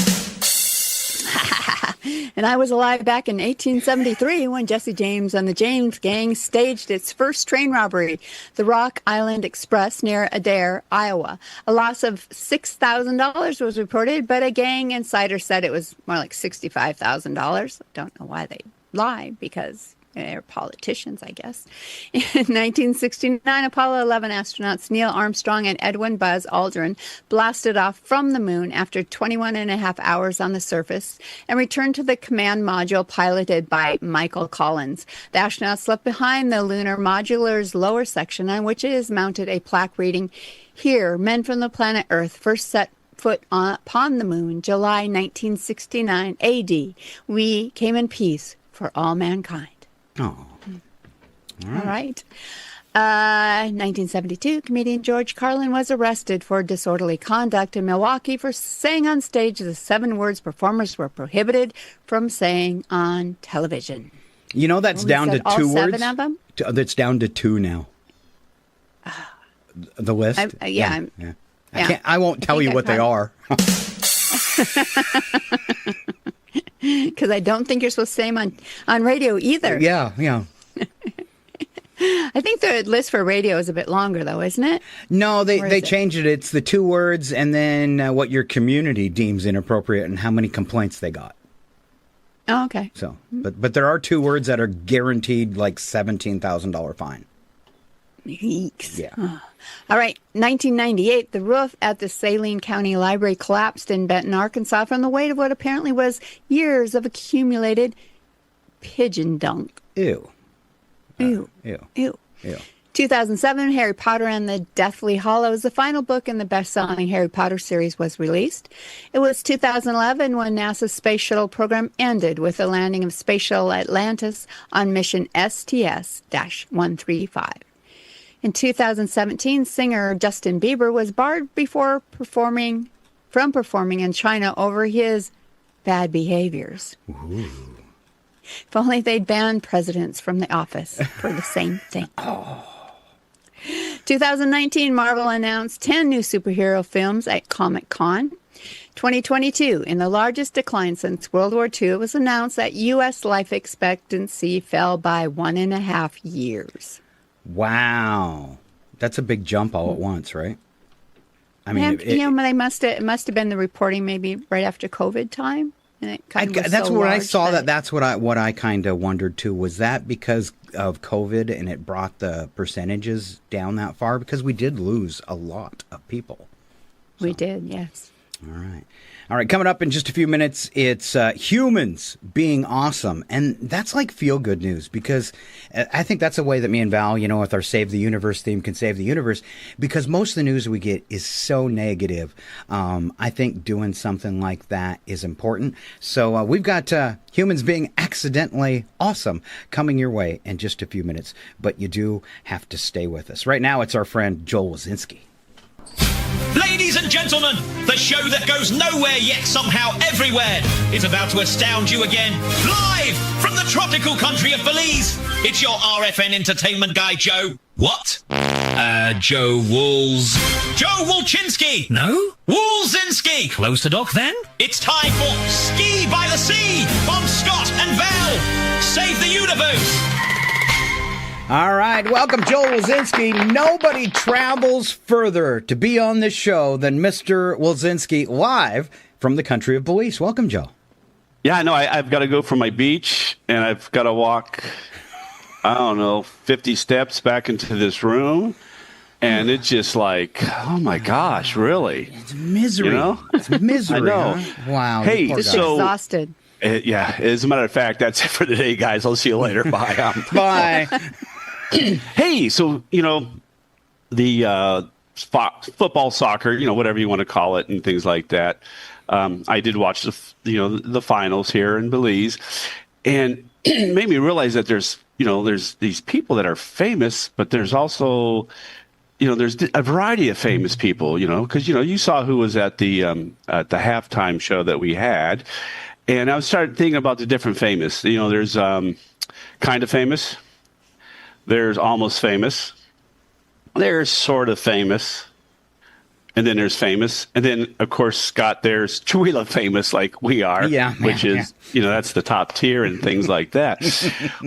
[SPEAKER 5] And I was alive back in 1873 when Jesse James and the James Gang staged its first train robbery, the Rock Island Express near Adair, Iowa. A loss of $6,000 was reported, but a gang insider said it was more like $65,000. Don't know why they lie, because they're politicians, I guess. In 1969, Apollo 11 astronauts Neil Armstrong and Edwin Buzz Aldrin blasted off from the moon after 21 and a half hours on the surface and returned to the command module piloted by Michael Collins. The astronauts left behind the lunar modular's lower section, on which is mounted a plaque reading, "Here, men from the planet Earth first set foot upon the moon, July 1969 AD. We came in peace for all mankind.
[SPEAKER 6] Oh.
[SPEAKER 5] All right. 1972, comedian George Carlin was arrested for disorderly conduct in Milwaukee for saying on stage the 7 words performers were prohibited from saying on television.
[SPEAKER 6] You know, that's down to 2 words.
[SPEAKER 5] 7 of them?
[SPEAKER 6] That's down to 2 now. The list?
[SPEAKER 5] Yeah.
[SPEAKER 6] I won't tell you what they are.
[SPEAKER 5] Because I don't think you're supposed to say them on radio either.
[SPEAKER 6] Yeah.
[SPEAKER 5] I think the list for radio is a bit longer, though, isn't it?
[SPEAKER 6] No, they changed it. It's the 2 words and then what your community deems inappropriate and how many complaints they got.
[SPEAKER 5] Oh, okay.
[SPEAKER 6] So, but there are 2 words that are guaranteed like $17,000 fine.
[SPEAKER 5] Yeeks.
[SPEAKER 6] Yeah.
[SPEAKER 5] Oh. All right. 1998, the roof at the Saline County Library collapsed in Benton, Arkansas from the weight of what apparently was years of accumulated pigeon dung.
[SPEAKER 6] Ew.
[SPEAKER 5] Ew. 2007, Harry Potter and the Deathly Hallows, the final book in the best-selling Harry Potter series, was released. It was 2011 when NASA's space shuttle program ended with the landing of Space Shuttle Atlantis on mission STS-135. In 2017, singer Justin Bieber was barred from performing in China over his bad behaviors.
[SPEAKER 6] Ooh.
[SPEAKER 5] If only they'd banned presidents from the office for the same thing. 2019, Marvel announced 10 new superhero films at Comic-Con. 2022, in the largest decline since World War II, it was announced that U.S. life expectancy fell by 1.5 years.
[SPEAKER 6] Wow. That's a big jump all at once, right? I mean,
[SPEAKER 5] it must have been the reporting maybe right after COVID time. And it
[SPEAKER 6] that's what I saw. That's what I kind of wondered too. Was that because of COVID and it brought the percentages down that far? Because we did lose a lot of people.
[SPEAKER 5] So. We did, yes.
[SPEAKER 6] All right. Coming up in just a few minutes, it's humans being awesome. And that's like feel-good news because I think that's a way that me and Val, with our Save the Universe theme can save the universe because most of the news we get is so negative. I think doing something like that is important. So we've got humans being accidentally awesome coming your way in just a few minutes. But you do have to stay with us. Right now, it's our friend Joel Wazinski.
[SPEAKER 3] Ladies and gentlemen, the show that goes nowhere yet somehow everywhere is about to astound you again. Live from the tropical country of Belize, it's your RFN entertainment guy, Joe. What? Joe Wools. Joe Wolchinski. No? Woolzinski. Closer, Doc, then. It's time for Ski by the Sea on Scott and Val. Save the universe.
[SPEAKER 6] All right, welcome, Joel Wazinski. Nobody travels further to be on this show than Mr. Wazinski, live from the country of Belize. Welcome, Joe.
[SPEAKER 16] Yeah, I know. I've got to go from my beach, and I've got to walk, 50 steps back into this room. And it's just like, oh, my gosh, really?
[SPEAKER 6] It's misery. It's misery.
[SPEAKER 16] I know.
[SPEAKER 6] Huh? Wow.
[SPEAKER 16] Hey,
[SPEAKER 5] just exhausted.
[SPEAKER 16] Yeah, as a matter of fact, that's it for today, guys. I'll see you later. Bye.
[SPEAKER 6] Bye.
[SPEAKER 16] Hey, so, the football, soccer, whatever you want to call it and things like that. I did watch the finals here in Belize, and it made me realize that there's these people that are famous, but there's also, there's a variety of famous people, because, you saw who was at the halftime show that we had. And I started thinking about the different famous, there's kind of famous. There's almost famous. There's sort of famous. And then there's famous. And then, of course, Scott, there's truly famous like we are, which is, that's the top tier and things like that.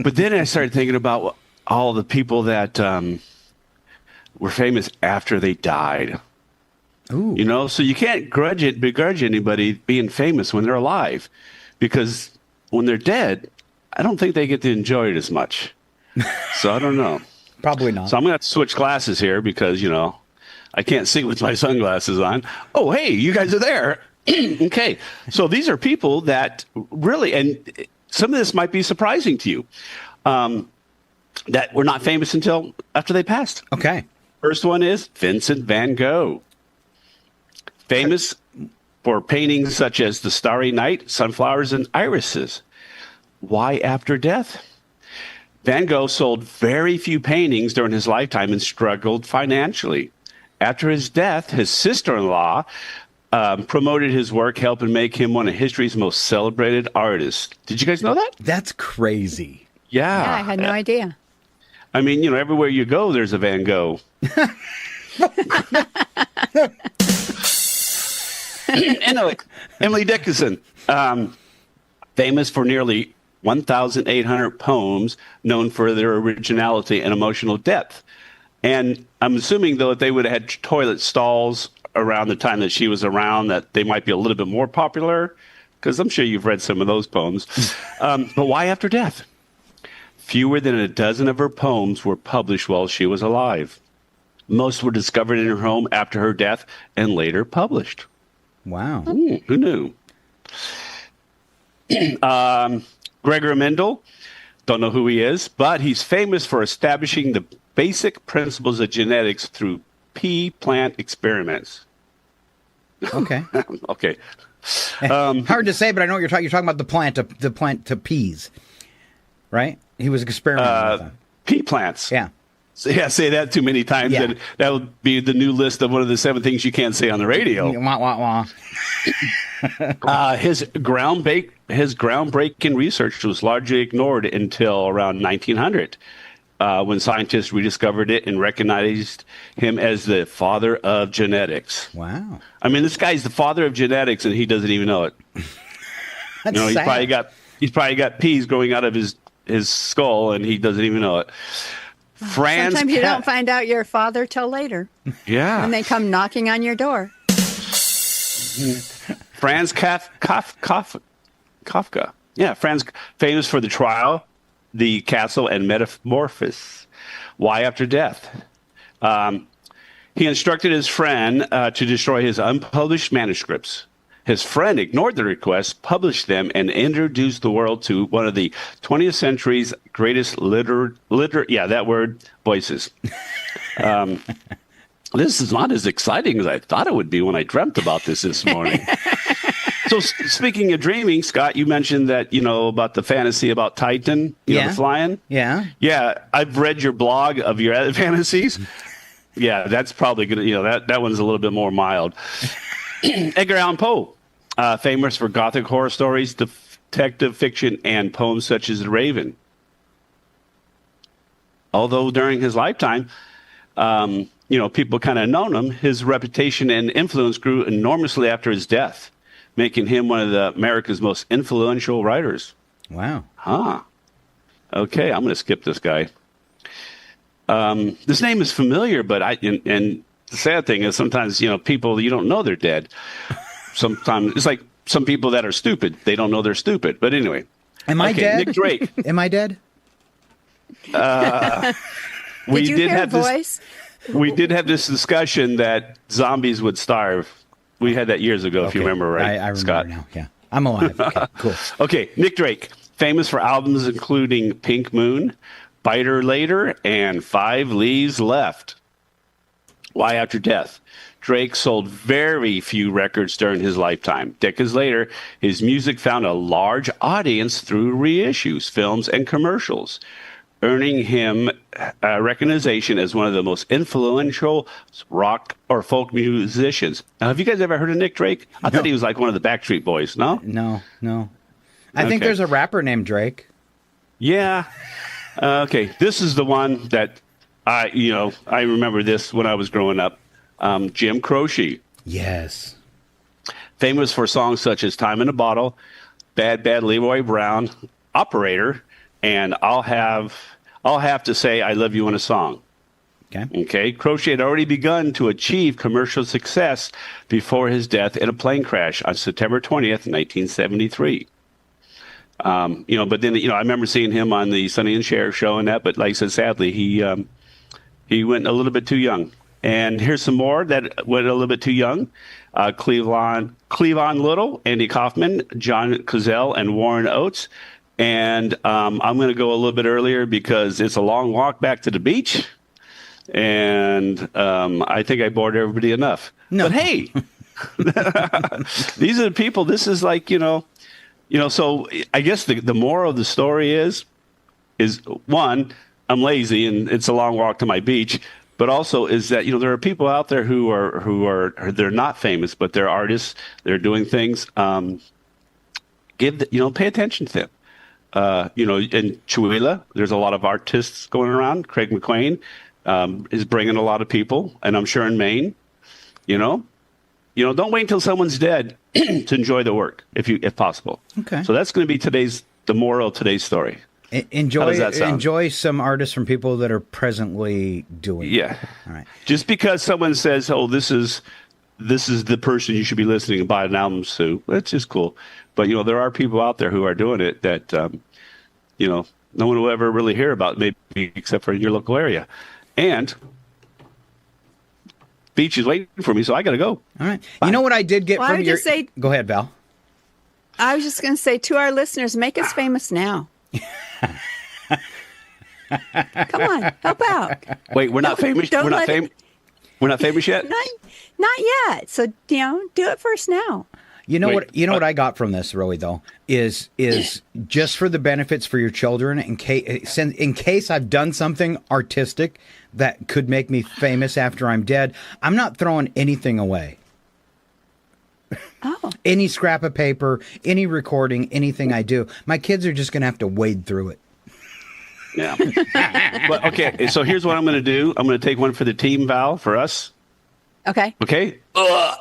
[SPEAKER 16] But then I started thinking about all the people that were famous after they died.
[SPEAKER 6] Ooh.
[SPEAKER 16] So you can't begrudge anybody being famous when they're alive. Because when they're dead, I don't think they get to enjoy it as much. So I don't know.
[SPEAKER 6] Probably not.
[SPEAKER 16] So I'm going to have to switch glasses here because, I can't see with my sunglasses on. Oh, hey, you guys are there. Okay. So these are people that really, and some of this might be surprising to you, that were not famous until after they passed.
[SPEAKER 6] Okay.
[SPEAKER 16] First one is Vincent van Gogh. famous for paintings such as The Starry Night, Sunflowers, and Irises. Why after death? Van Gogh sold very few paintings during his lifetime and struggled financially. After his death, his sister-in-law promoted his work, helping make him one of history's most celebrated artists. Did you guys know that?
[SPEAKER 6] That's crazy.
[SPEAKER 16] Yeah.
[SPEAKER 5] Yeah, I had no idea.
[SPEAKER 16] I mean, everywhere you go, there's a Van Gogh. Anyway, Emily Dickinson, famous for nearly 1,800 poems, known for their originality and emotional depth. And I'm assuming, though, if they would have had toilet stalls around the time that she was around, that they might be a little bit more popular, because I'm sure you've read some of those poems. But why after death? Fewer than a dozen of her poems were published while she was alive. Most were discovered in her home after her death and later published.
[SPEAKER 6] Wow.
[SPEAKER 16] Who knew? Gregor Mendel, don't know who he is, but he's famous for establishing the basic principles of genetics through pea plant experiments.
[SPEAKER 6] Okay.
[SPEAKER 16] Okay.
[SPEAKER 6] Hard to say, but I know what you're talking. You're talking about the plant to peas, right? He was experimenting with them.
[SPEAKER 16] Pea plants.
[SPEAKER 6] Yeah.
[SPEAKER 16] So, yeah, say that too many times, and that would be the new list of one of the 7 things you can't say on the radio.
[SPEAKER 6] Wah, wah, wah.
[SPEAKER 16] His groundbreaking research was largely ignored until around 1900, when scientists rediscovered it and recognized him as the father of genetics.
[SPEAKER 6] Wow.
[SPEAKER 16] I mean, this guy's the father of genetics, and he doesn't even know it.
[SPEAKER 6] That's
[SPEAKER 16] he's
[SPEAKER 6] sad.
[SPEAKER 16] probably got peas growing out of his skull, and he doesn't even know it.
[SPEAKER 5] Sometimes you don't find out you're a father till later.
[SPEAKER 16] Yeah.
[SPEAKER 5] When they come knocking on your door.
[SPEAKER 16] Franz Kafka. Yeah, Franz, famous for The Trial, The Castle, and Metamorphosis. Why after death? He instructed his friend to destroy his unpublished manuscripts. His friend ignored the request, published them, and introduced the world to one of the 20th century's greatest voices. This is not as exciting as I thought it would be when I dreamt about this morning. So speaking of dreaming, Scott, you mentioned that, about the fantasy about Titan, the flying.
[SPEAKER 6] Yeah.
[SPEAKER 16] Yeah, I've read your blog of your other fantasies. Yeah, that's probably good. That one's a little bit more mild. Edgar Allan Poe, famous for Gothic horror stories, detective fiction, and poems such as The Raven. Although during his lifetime, people kind of known him, his reputation and influence grew enormously after his death, making him one of America's most influential writers.
[SPEAKER 6] Wow.
[SPEAKER 16] Huh. Okay, I'm going to skip this guy. This name is familiar, but and the sad thing is sometimes, people, you don't know they're dead. Sometimes it's like some people that are stupid. They don't know they're stupid. But anyway.
[SPEAKER 6] Am I dead?
[SPEAKER 16] Nick Drake.
[SPEAKER 6] Am I dead?
[SPEAKER 5] Did you hear a voice?
[SPEAKER 16] We did have this discussion that zombies would starve. We had that years ago, if you remember, right,
[SPEAKER 6] I remember
[SPEAKER 16] Scott?
[SPEAKER 6] now, yeah. I'm alive. Okay, cool.
[SPEAKER 16] Okay, Nick Drake, famous for albums including Pink Moon, Biter Later, and 5 Leaves Left. Why after death? Drake sold very few records during his lifetime. Decades later, his music found a large audience through reissues, films, and commercials, earning him recognition as one of the most influential rock or folk musicians. Now, have you guys ever heard of Nick Drake? I thought he was like one of the Backstreet Boys, no?
[SPEAKER 6] No. I think there's a rapper named Drake.
[SPEAKER 16] Yeah. Okay, this is the one that I remember this when I was growing up. Jim Croce.
[SPEAKER 6] Yes.
[SPEAKER 16] Famous for songs such as Time in a Bottle, Bad Bad Leroy Brown, Operator, and I'll have to say I love you in a song. Okay. Croce had already begun to achieve commercial success before his death in a plane crash on September 20th, 1973. But then, I remember seeing him on the Sonny and Cher show and that, but like I said, sadly, he went a little bit too young. And here's some more that went a little bit too young. Cleavon Little, Andy Kaufman, John Cazale, and Warren Oates. And I'm going to go a little bit earlier because it's a long walk back to the beach. And I think I bored everybody enough.
[SPEAKER 6] No.
[SPEAKER 16] But hey, These are the people. This is like, so I guess the moral of the story is one, I'm lazy and it's a long walk to my beach, but also is that, there are people out there who are they're not famous, but they're artists. They're doing things. Pay attention to them. In Chihuahua, there's a lot of artists going around. Craig McQueen is bringing a lot of people, and I'm sure in Maine, don't wait until someone's dead to enjoy the work, if possible.
[SPEAKER 6] Okay.
[SPEAKER 16] So that's going to be the moral of today's story.
[SPEAKER 6] Enjoy some artists from people that are presently doing it.
[SPEAKER 16] Yeah.
[SPEAKER 6] All right.
[SPEAKER 16] Just because someone says, "Oh, this is the person you should be listening and buy an album to," that's just cool. But there are people out there who are doing it that no one will ever really hear about, maybe except for in your local area. And beach is waiting for me, so I got to go.
[SPEAKER 6] All right. Bye. You know what I did get from your... Go ahead, Val.
[SPEAKER 5] I was just going to say to our listeners, make us famous now. Come on, help out.
[SPEAKER 16] Wait, we're not famous. We're not famous. We're not famous yet.
[SPEAKER 5] Not yet. So do it first now.
[SPEAKER 6] You know what I got from this, really, though, is just for the benefits for your children. In case I've done something artistic that could make me famous after I'm dead, I'm not throwing anything away.
[SPEAKER 5] Oh.
[SPEAKER 6] Any scrap of paper, any recording, anything I do, my kids are just going to have to wade through it.
[SPEAKER 16] Yeah. But okay, so here's what I'm going to do. I'm going to take one for the team, Val, for us.
[SPEAKER 5] Okay.
[SPEAKER 16] Okay. I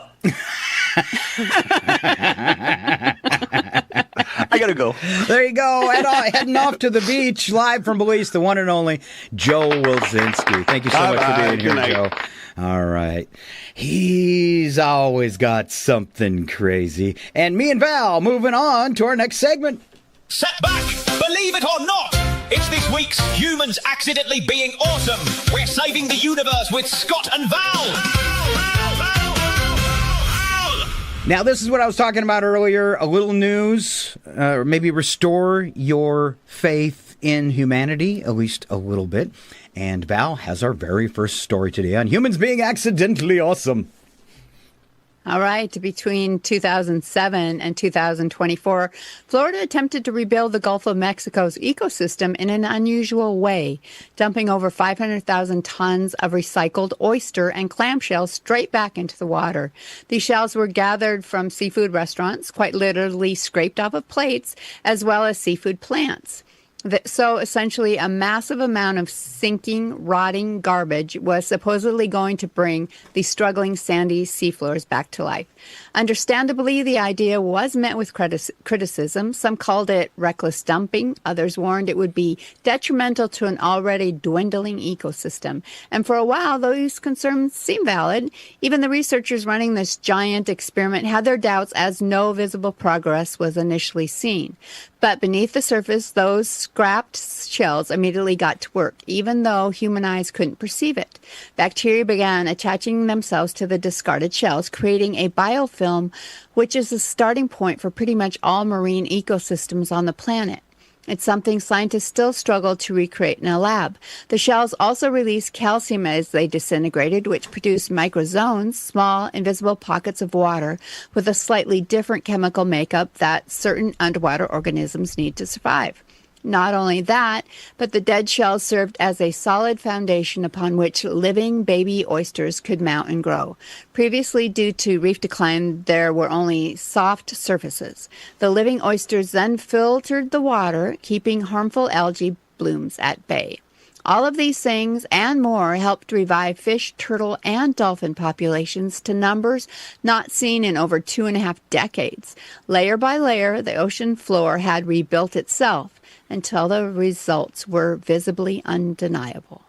[SPEAKER 16] gotta go.
[SPEAKER 6] There you go. Heading off to the beach, live from Belize, the one and only Joe Wilczynski. Thank you so much for being here, Joe. All right. He's always got something crazy. And me and Val moving on to our next segment.
[SPEAKER 3] Set back, believe it or not. It's this week's Humans Accidentally Being Awesome. We're saving the universe with Scott and Val.
[SPEAKER 6] Now, this is what I was talking about earlier. A little news, maybe restore your faith in humanity, at least a little bit. And Val has our very first story today on humans being accidentally awesome.
[SPEAKER 5] All right. Between 2007 and 2024, Florida attempted to rebuild the Gulf of Mexico's ecosystem in an unusual way, dumping over 500,000 tons of recycled oyster and clam shells straight back into the water. These shells were gathered from seafood restaurants, quite literally scraped off of plates, as well as seafood plants. So essentially, a massive amount of sinking, rotting garbage was supposedly going to bring the struggling sandy seafloors back to life. Understandably, the idea was met with criticism. Some called it reckless dumping. Others warned it would be detrimental to an already dwindling ecosystem. And for a while, those concerns seemed valid. Even the researchers running this giant experiment had their doubts as no visible progress was initially seen. But beneath the surface, those scrapped shells immediately got to work, even though human eyes couldn't perceive it. Bacteria began attaching themselves to the discarded shells, creating a biofilm, which is the starting point for pretty much all marine ecosystems on the planet. It's something scientists still struggle to recreate in a lab. The shells also released calcium as they disintegrated, which produced microzones, small, invisible pockets of water with a slightly different chemical makeup that certain underwater organisms need to survive. Not only that, but the dead shells served as a solid foundation upon which living baby oysters could mount and grow. Previously, due to reef decline, there were only soft surfaces. The living oysters then filtered the water, keeping harmful algae blooms at bay. All of these things and more helped revive fish, turtle, and dolphin populations to numbers not seen in over 2.5 decades. Layer by layer, the ocean floor had rebuilt itself until the results were visibly undeniable.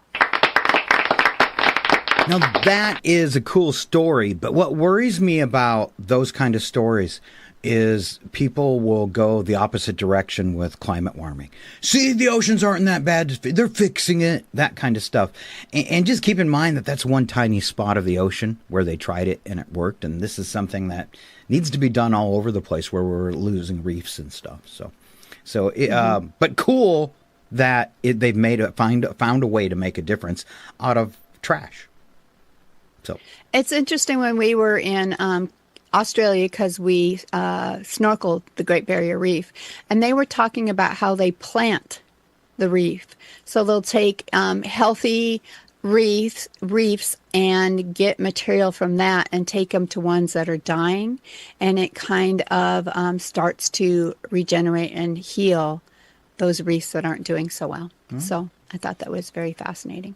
[SPEAKER 6] Now, that is a cool story, but what worries me about those kind of stories is people will go the opposite direction with climate warming. See, the oceans aren't that bad. They're fixing it, that kind of stuff. And just keep in mind that that's one tiny spot of the ocean where they tried it and it worked. And this is something that needs to be done all over the place where we're losing reefs and stuff. But cool that they've found a way to make a difference out of trash. So
[SPEAKER 5] it's interesting when we were in Australia because we snorkeled the Great Barrier Reef, and they were talking about how they plant the reef. So they'll take healthy reefs and get material from that and take them to ones that are dying, and it kind of starts to regenerate and heal those reefs that aren't doing so well. So I thought that was very fascinating.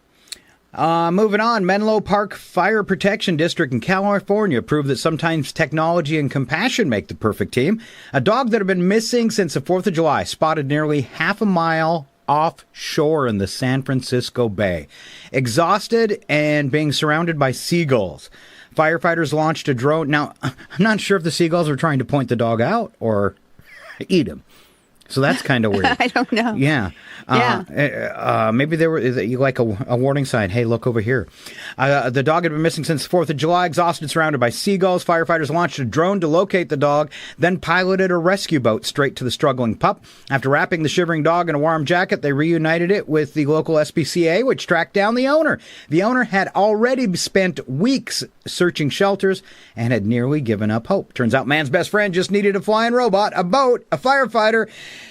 [SPEAKER 6] Moving on, Menlo Park Fire Protection District in California proved that sometimes technology and compassion make the perfect team. A dog that had been missing since the 4th of July spotted nearly half a mile offshore in the San Francisco Bay. Exhausted and being surrounded by seagulls, firefighters launched a drone. Now, I'm not sure if the seagulls are trying to point the dog out or eat him. So that's kind of weird.
[SPEAKER 5] I don't know.
[SPEAKER 6] Yeah. Maybe they were like a warning sign. Hey, look over here. The dog had been missing since the 4th of July, exhausted, surrounded by seagulls. Firefighters launched a drone to locate the dog, then piloted a rescue boat straight to the struggling pup. After wrapping the shivering dog in a warm jacket, they reunited it with the local SPCA, which tracked down the owner. The owner had already spent weeks searching shelters and had nearly given up hope. Turns out man's best friend just needed a flying robot, a boat, a firefighter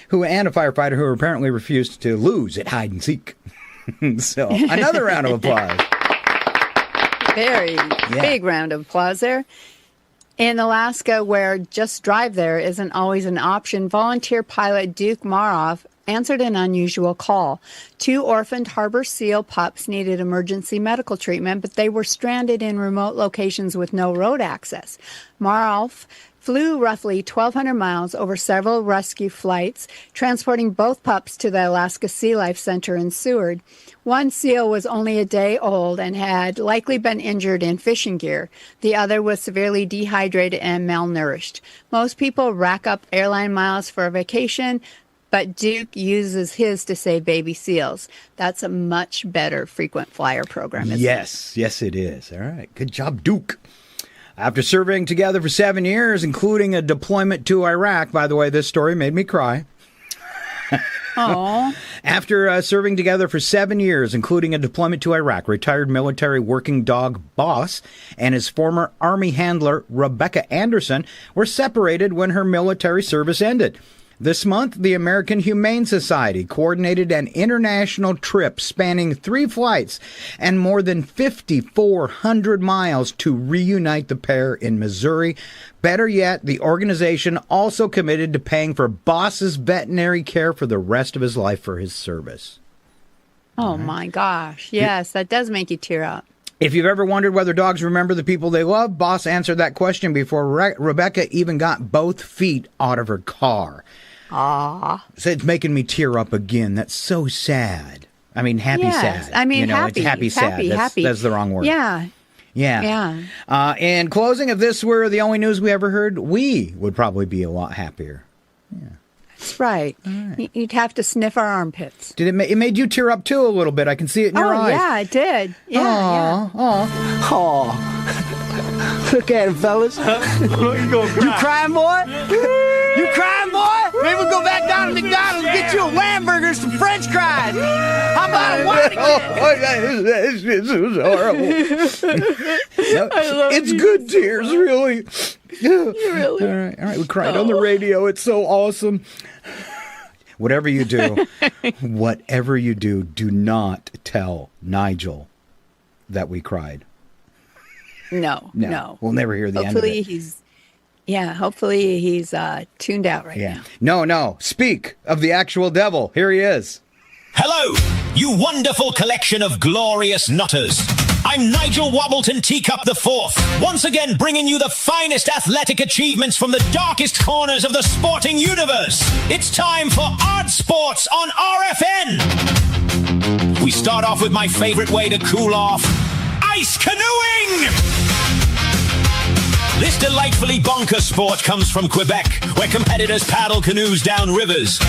[SPEAKER 6] who apparently refused to lose at hide and seek. So another round of applause.
[SPEAKER 5] Very big round of applause there. In Alaska, where just drive there isn't always an option, volunteer pilot Duke Maroff answered an unusual call. 2 orphaned harbor seal pups needed emergency medical treatment, but they were stranded in remote locations with no road access. Maroff flew roughly 1,200 miles over several rescue flights, transporting both pups to the Alaska Sea Life Center in Seward. One seal was only a day old and had likely been injured in fishing gear. The other was severely dehydrated and malnourished. Most people rack up airline miles for a vacation, but Duke uses his to save baby seals. That's a much better frequent flyer program, isn't it?
[SPEAKER 6] Yes, it is. All right. Good job, Duke. After serving together for 7 years, including a deployment to Iraq, by the way, this story made me cry.
[SPEAKER 5] Aww.
[SPEAKER 6] After serving together for 7 years, including a deployment to Iraq, retired military working dog Boss and his former Army handler, Rebecca Anderson, were separated when her military service ended. This month, the American Humane Society coordinated an international trip spanning 3 flights and more than 5,400 miles to reunite the pair in Missouri. Better yet, the organization also committed to paying for Boss's veterinary care for the rest of his life for his service.
[SPEAKER 5] Oh, my gosh. Yes, that does make you tear up.
[SPEAKER 6] If you've ever wondered whether dogs remember the people they love, Boss answered that question before Rebecca even got both feet out of her car. So it's making me tear up again. That's so sad. I mean, sad.
[SPEAKER 5] I mean,
[SPEAKER 6] happy. It's happy sad. That's the wrong word.
[SPEAKER 5] Yeah.
[SPEAKER 6] And closing, if this were the only news we ever heard, we would probably be a lot happier. Yeah.
[SPEAKER 5] That's right. You'd have to sniff our armpits.
[SPEAKER 6] Did it made you tear up too a little bit? I can see it in your eyes.
[SPEAKER 5] Oh, yeah, it did. Yeah.
[SPEAKER 12] Look at him, fellas. You crying, boy? You crying, boy? Maybe we'll go back down to McDonald's and get you a Lamburger and some French fries. How about a wine again?
[SPEAKER 6] This is horrible. It's good tears, really.
[SPEAKER 5] Really?
[SPEAKER 6] All right. We cried on the radio. It's so awesome. Whatever you do, do not tell Nigel that we cried.
[SPEAKER 5] No.
[SPEAKER 6] We'll never hear the end of it.
[SPEAKER 5] Hopefully he's tuned out right now.
[SPEAKER 6] No. Speak of the actual devil. Here he is.
[SPEAKER 3] Hello, you wonderful collection of glorious nutters. I'm Nigel Wobbleton Teacup IV, once again bringing you the finest athletic achievements from the darkest corners of the sporting universe. It's time for Art Sports on RFN. We start off with my favorite way to cool off, ice canoeing! This delightfully bonkers sport comes from Quebec, where competitors paddle canoes down rivers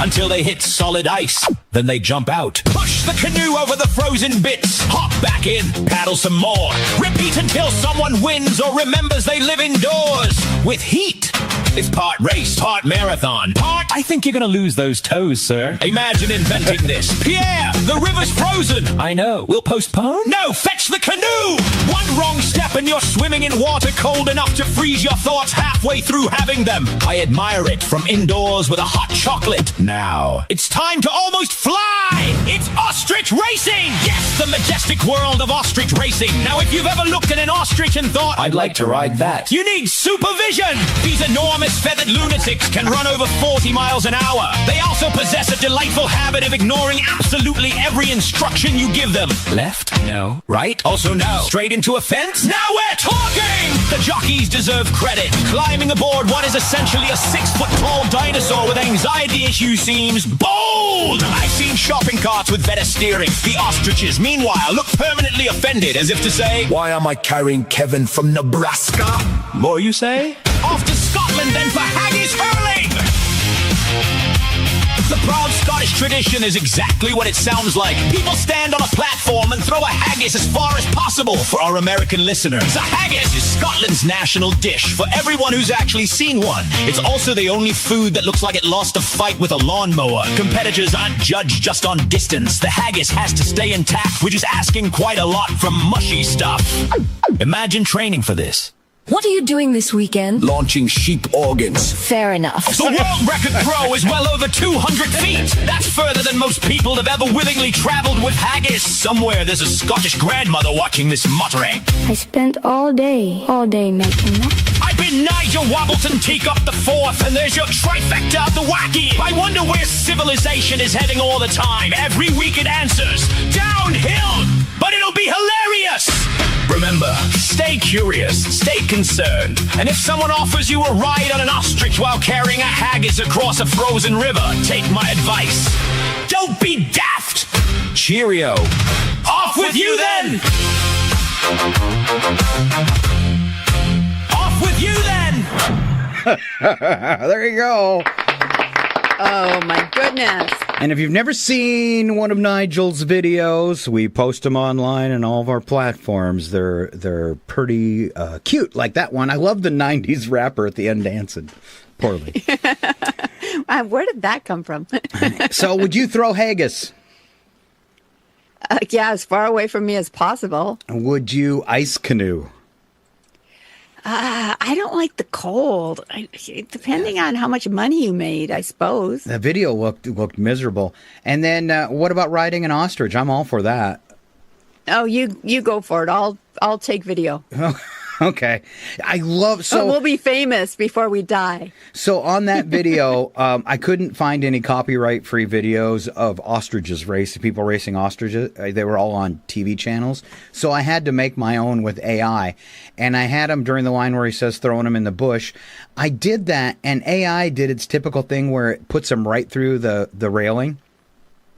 [SPEAKER 3] until they hit solid ice. Then they jump out, push the canoe over the frozen bits, hop back in, paddle some more, repeat until someone wins or remembers they live indoors with heat. It's part race, part marathon, part... I think you're gonna lose those toes, sir. Imagine inventing this. Pierre, the river's frozen. I know. We'll postpone? No, fetch the canoe! One wrong step and you're swimming in water cold enough to freeze your thoughts halfway through having them. I admire it from indoors with a hot chocolate. Now, it's time to almost fly! It's ostrich racing! Yes, the majestic world of ostrich racing. Now, if you've ever looked at an ostrich and thought, I'd like to ride that, you need supervision! These enormous feathered lunatics can run over 40 miles an hour. They also possess a delightful habit of ignoring absolutely every instruction you give them. Left? No. Right? Also no. Straight into a fence? Now we're talking! The jockeys deserve credit. Climbing aboard what is essentially a 6-foot-tall dinosaur with anxiety issues seems bold! I've seen shopping carts with better steering. The ostriches, meanwhile, look permanently offended, as if to say, why am I carrying Kevin from Nebraska? More, you say? Off to Scotland then for haggis hurling! The proud Scottish tradition is exactly what it sounds like. People stand on a platform and throw a haggis as far as possible for our American listeners. A haggis is Scotland's national dish for everyone who's actually seen one. It's also the only food that looks like it lost a fight with a lawnmower. Competitors aren't judged just on distance. The haggis has to stay intact, which is asking quite a lot from mushy stuff. Imagine training for this.
[SPEAKER 13] What are you doing this weekend?
[SPEAKER 3] Launching sheep organs.
[SPEAKER 13] Fair enough.
[SPEAKER 3] The world record throw is well over 200 feet. That's further than most people have ever willingly traveled with haggis. Somewhere there's a Scottish grandmother watching this muttering.
[SPEAKER 17] I spent all day making that.
[SPEAKER 3] I've been Nigel Wobbleton Teacup the Fourth, and there's your trifecta of the wacky. I wonder where civilization is heading all the time. Every week it answers downhill, but it'll be hilarious. Remember, stay curious, stay concerned, and if someone offers you a ride on an ostrich while carrying a haggis across a frozen river, take my advice. Don't be daft! Cheerio. Off with you then! Off with you then!
[SPEAKER 6] There you go.
[SPEAKER 5] Oh my goodness.
[SPEAKER 6] And if you've never seen one of Nigel's videos, we post them online on all of our platforms. They're pretty cute, like that one. I love the 90s rapper at the end dancing. Poorly.
[SPEAKER 5] Where did that come from?
[SPEAKER 6] So would you throw haggis?
[SPEAKER 5] Yeah, as far away from me as possible.
[SPEAKER 6] Would you ice canoe?
[SPEAKER 5] I don't like the cold. Depending on how much money you made, I suppose.
[SPEAKER 6] The video looked miserable. And then what about riding an ostrich? I'm all for that.
[SPEAKER 5] Oh, you go for it. I'll take video.
[SPEAKER 6] Okay. I love
[SPEAKER 5] we'll be famous before we die.
[SPEAKER 6] So on that video, I couldn't find any copyright-free videos of ostriches racing, people racing ostriches. They were all on TV channels. So I had to make my own with AI. And I had him during the line where he says throwing them in the bush. I did that, and AI did its typical thing where it puts them right through the railing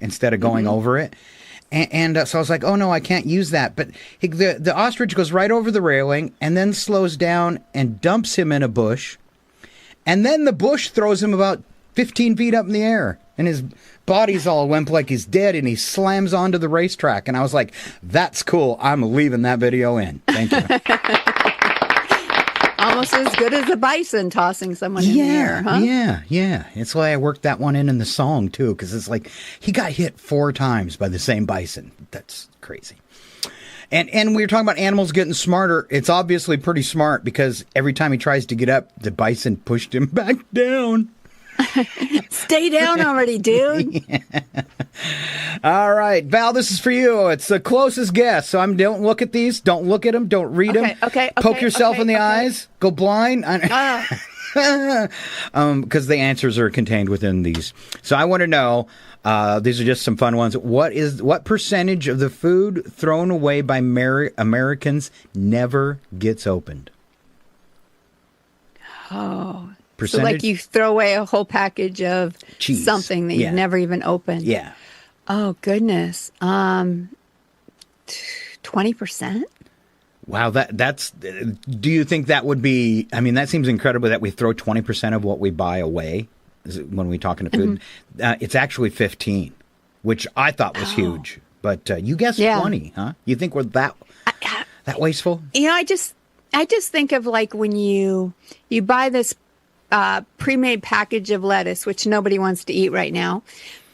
[SPEAKER 6] instead of going over it. And so I was like, oh, no, I can't use that. But the ostrich goes right over the railing and then slows down and dumps him in a bush. And then the bush throws him about 15 feet up in the air. And his body's all limp like he's dead. And he slams onto the racetrack. And I was like, that's cool. I'm leaving that video in. Thank you.
[SPEAKER 5] Almost as good as a bison tossing someone in the air, huh?
[SPEAKER 6] Yeah. It's why I worked that one in the song, too, because it's like he got hit 4 times by the same bison. That's crazy. And we were talking about animals getting smarter. It's obviously pretty smart because every time he tries to get up, the bison pushed him back down.
[SPEAKER 5] Stay down already, dude.
[SPEAKER 6] Yeah. All right, Val, this is for you. It's the closest guess. So don't look at these. Don't look at them. Don't read them.
[SPEAKER 5] Okay.
[SPEAKER 6] Poke yourself in the eyes. Go blind. Because the answers are contained within these. So I want to know. These are just some fun ones. What percentage of the food thrown away by Americans never gets opened?
[SPEAKER 5] Oh.
[SPEAKER 6] Percentage?
[SPEAKER 5] So like you throw away a whole package of
[SPEAKER 6] cheese,
[SPEAKER 5] something that you've never even opened.
[SPEAKER 6] Yeah.
[SPEAKER 5] Oh, goodness. 20%?
[SPEAKER 6] Wow, that's. Do you think that would be? I mean, that seems incredible that we throw 20% of what we buy away when we talking to food. It's actually 15, which I thought was huge. But you guessed 20, huh? You think we're that wasteful?
[SPEAKER 5] You know, I just think of like when you buy this pre-made package of lettuce, which nobody wants to eat right now.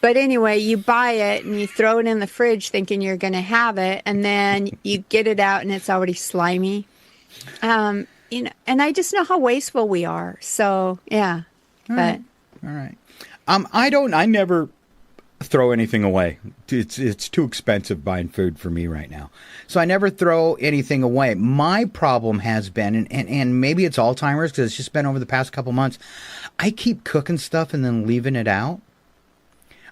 [SPEAKER 5] But anyway, you buy it and you throw it in the fridge thinking you're going to have it, and then you get it out and it's already slimy. And I just know how wasteful we are. So, yeah.
[SPEAKER 6] All right. I never throw anything away. It's too expensive buying food for me right now. So I never throw anything away. My problem has been, and maybe it's Alzheimer's because it's just been over the past couple months, I keep cooking stuff and then leaving it out.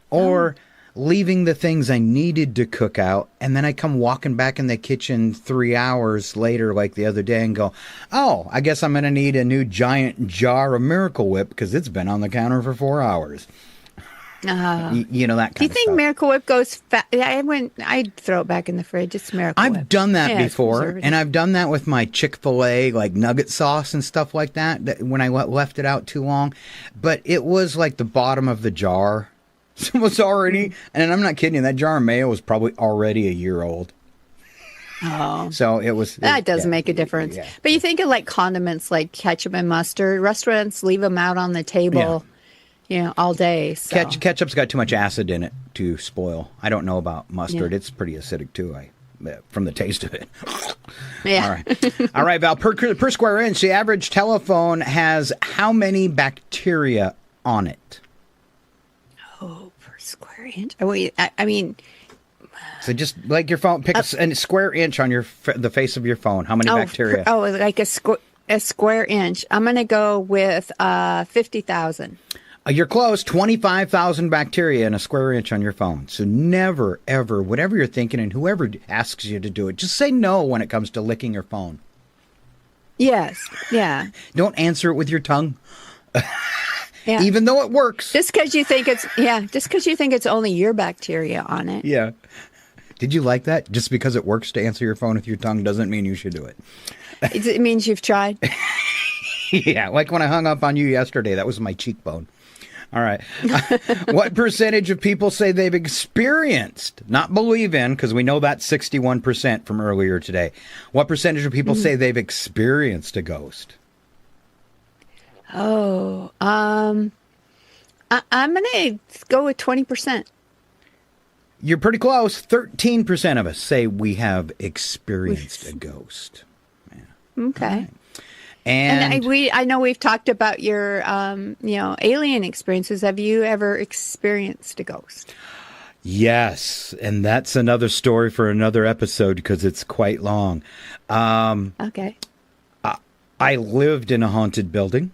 [SPEAKER 6] Or leaving the things I needed to cook out, and then I come walking back in the kitchen 3 hours later, like the other day, and go, oh, I guess I'm going to need a new giant jar of Miracle Whip because it's been on the counter for 4 hours. You know, that kind of stuff.
[SPEAKER 5] Do you think Miracle Whip goes fast? I'd throw it back in the fridge. It's Miracle Whip.
[SPEAKER 6] I've done that before, and I've done that with my Chick-fil-A, like nugget sauce and stuff like that when I left it out too long. But it was like the bottom of the jar. It was already, and I'm not kidding you, that jar of mayo was probably already a year old.
[SPEAKER 5] Oh.
[SPEAKER 6] So it was.
[SPEAKER 5] That does make a difference. Yeah. But you think of like condiments like ketchup and mustard. Restaurants leave them out on the table, all day. So.
[SPEAKER 6] Ketchup's got too much acid in it to spoil. I don't know about mustard. Yeah. It's pretty acidic too, from the taste of it.
[SPEAKER 5] Yeah.
[SPEAKER 6] All right, Val, per square inch, the average telephone has how many bacteria on it?
[SPEAKER 5] Per square inch? I mean...
[SPEAKER 6] So just like your phone, pick a square inch on the face of your phone. How many bacteria?
[SPEAKER 5] Like a square inch. I'm going to go with 50,000.
[SPEAKER 6] You're close. 25,000 bacteria in a square inch on your phone. So never, ever, whatever you're thinking, and whoever asks you to do it, just say no when it comes to licking your phone.
[SPEAKER 5] Yes. Yeah.
[SPEAKER 6] Don't answer it with your tongue.
[SPEAKER 5] Yeah.
[SPEAKER 6] Even though it works.
[SPEAKER 5] Just because you think it's only your bacteria on it.
[SPEAKER 6] Yeah. Did you like that? Just because it works to answer your phone with your tongue doesn't mean you should do it.
[SPEAKER 5] It means you've tried.
[SPEAKER 6] Yeah, like when I hung up on you yesterday, that was my cheekbone. All right. What percentage of people say they've experienced, not believe in, because we know that's 61% from earlier today. What percentage of people say they've experienced a ghost?
[SPEAKER 5] Oh, I'm going to go with 20%.
[SPEAKER 6] You're pretty close. 13% of us say we have experienced a ghost. Yeah.
[SPEAKER 5] Okay.
[SPEAKER 6] Right. And
[SPEAKER 5] I know we've talked about your, alien experiences. Have you ever experienced a ghost?
[SPEAKER 6] Yes, and that's another story for another episode because it's quite long.
[SPEAKER 5] Okay.
[SPEAKER 6] I lived in a haunted building.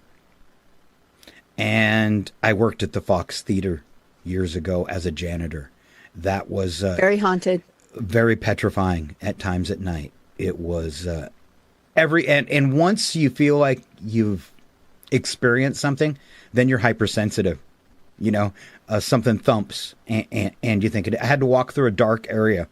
[SPEAKER 6] And I worked at the Fox Theater years ago as a janitor. That was
[SPEAKER 5] very haunted,
[SPEAKER 6] very petrifying at times at night. It was and once you feel like you've experienced something, then you're hypersensitive. Something thumps, and you think I had to walk through a dark area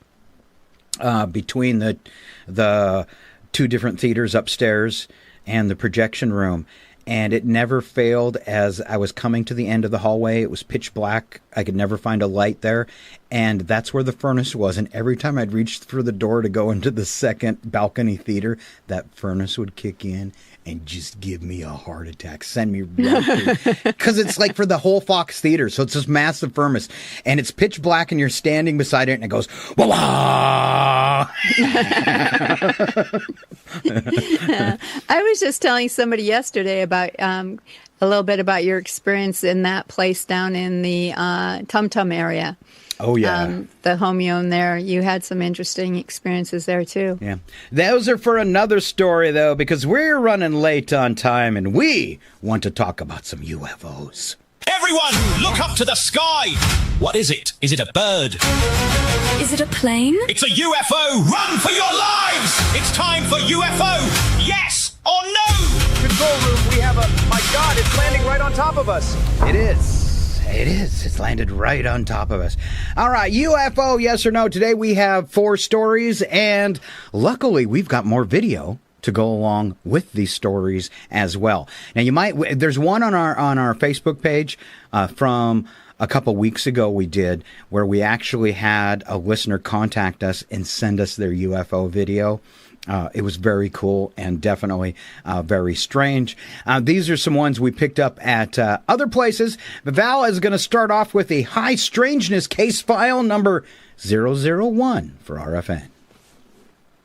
[SPEAKER 6] between the two different theaters upstairs and the projection room. And it never failed as I was coming to the end of the hallway. It was pitch black. I could never find a light there. And that's where the furnace was. And every time I'd reach for the door to go into the second balcony theater, that furnace would kick in and just give me a heart attack. Send me right through. Because it's like for the whole Fox Theater. So it's this massive furnace. And it's pitch black and you're standing beside it and it goes, wah-wah!
[SPEAKER 5] I was just telling somebody yesterday about a little bit about your experience in that place down in the Tum Tum area.
[SPEAKER 6] Oh, yeah.
[SPEAKER 5] The home you own there. You had some interesting experiences there, too.
[SPEAKER 6] Yeah. Those are for another story, though, because we're running late on time, and we want to talk about some UFOs.
[SPEAKER 3] Everyone, look up to the sky! What is it? Is it a bird?
[SPEAKER 17] Is it a plane?
[SPEAKER 3] It's a UFO! Run for your lives! It's time for UFO! Yes or no?
[SPEAKER 1] Control room, we have my God, it's landing right on top of us.
[SPEAKER 6] It is. It is. It's landed right on top of us. All right, UFO, yes or no. Today we have 4 stories, and luckily we've got more video to go along with these stories as well. Now, there's one on our Facebook page from a couple weeks ago we did where we actually had a listener contact us and send us their UFO video. It was very cool and definitely very strange. These are some ones we picked up at other places. Val is going to start off with a high strangeness case file number 001 for RFN.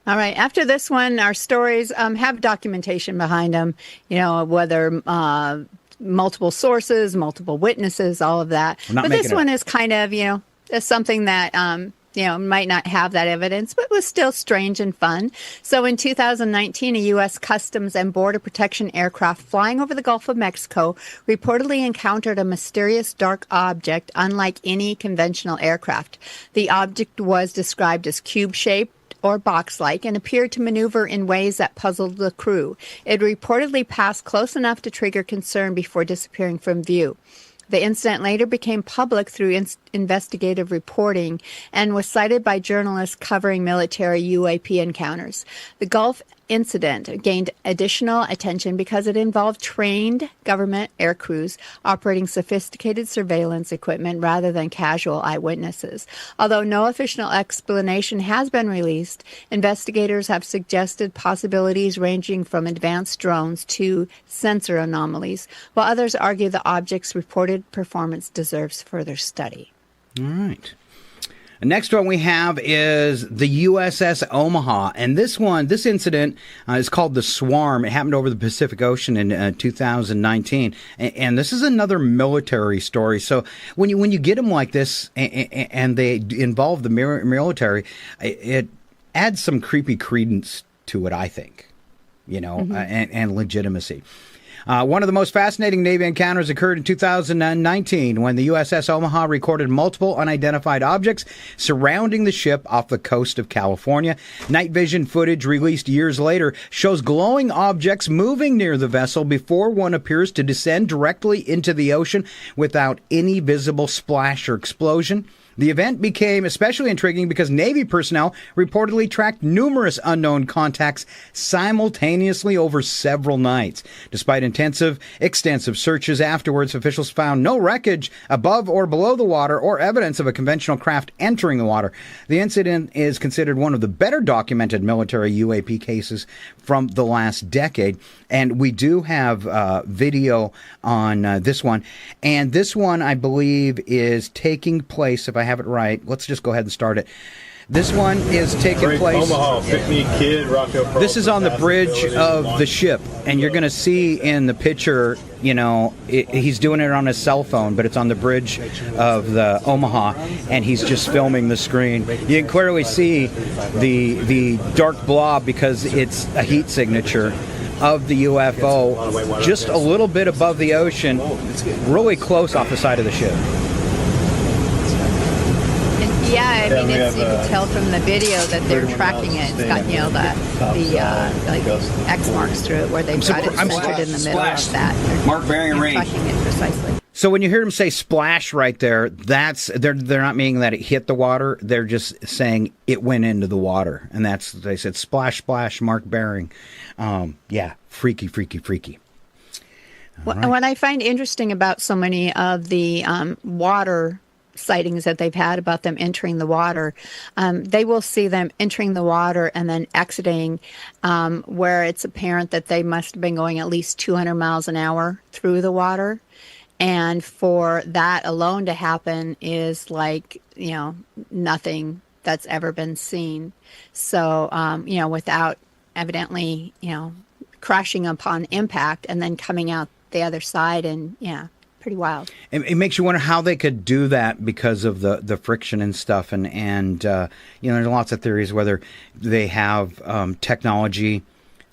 [SPEAKER 5] All right. After this one, our stories have documentation behind them, whether multiple sources, multiple witnesses, all of that. But this one is kind of, is something that might not have that evidence, but was still strange and fun. So in 2019, a U.S. Customs and Border Protection aircraft flying over the Gulf of Mexico reportedly encountered a mysterious dark object unlike any conventional aircraft. The object was described as cube-shaped or box-like and appeared to maneuver in ways that puzzled the crew. It reportedly passed close enough to trigger concern before disappearing from view. The incident later became public through investigative reporting and was cited by journalists covering military UAP encounters. The Gulf incident gained additional attention because it involved trained government air crews operating sophisticated surveillance equipment rather than casual eyewitnesses. Although no official explanation has been released, investigators have suggested possibilities ranging from advanced drones to sensor anomalies, while others argue the object's reported performance deserves further study.
[SPEAKER 6] All right. The next one we have is the USS Omaha, and this incident is called the Swarm. It happened over the Pacific Ocean in 2019, and this is another military story. So when you get them like this, and they involve the military, it adds some creepy credence to it, I think, and legitimacy. One of the most fascinating Navy encounters occurred in 2019 when the USS Omaha recorded multiple unidentified objects surrounding the ship off the coast of California. Night vision footage released years later shows glowing objects moving near the vessel before one appears to descend directly into the ocean without any visible splash or explosion. The event became especially intriguing because Navy personnel reportedly tracked numerous unknown contacts simultaneously over several nights. Despite extensive searches afterwards, officials found no wreckage above or below the water or evidence of a conventional craft entering the water. The incident is considered one of the better documented military UAP cases from the last decade. And we do have video on this one. And this one, I believe, is taking place, if I have it right, let's just go ahead and start it. This one is taking place.
[SPEAKER 18] Omaha, pick me kid, Rockville Pro.
[SPEAKER 6] This is on the bridge of the ship, and you're going to see in the picture, he's doing it on his cell phone, but it's on the bridge of the Omaha, and he's just filming the screen. You can clearly see the dark blob because it's a heat signature of the UFO just a little bit above the ocean, really close off the side of the ship.
[SPEAKER 5] Yeah, I mean, you can tell from the video that they're tracking it. It's got, the X marks through it where they've got it centered in the middle of that.
[SPEAKER 3] Mark bearing range.
[SPEAKER 5] Tracking it precisely.
[SPEAKER 6] So when you hear them say splash right there, they're not meaning that it hit the water. They're just saying it went into the water, and they said splash, splash, mark bearing. Freaky.
[SPEAKER 5] Right. What I find interesting about so many of the water sightings that they've had about them entering the water, they will see them entering the water and then exiting, where it's apparent that they must have been going at least 200 miles an hour through the water. And for that alone to happen is like, nothing that's ever been seen. So, without evidently, crashing upon impact and then coming out the other side, and pretty wild.
[SPEAKER 6] It makes you wonder how they could do that because of the friction and stuff. And there's lots of theories whether they have technology.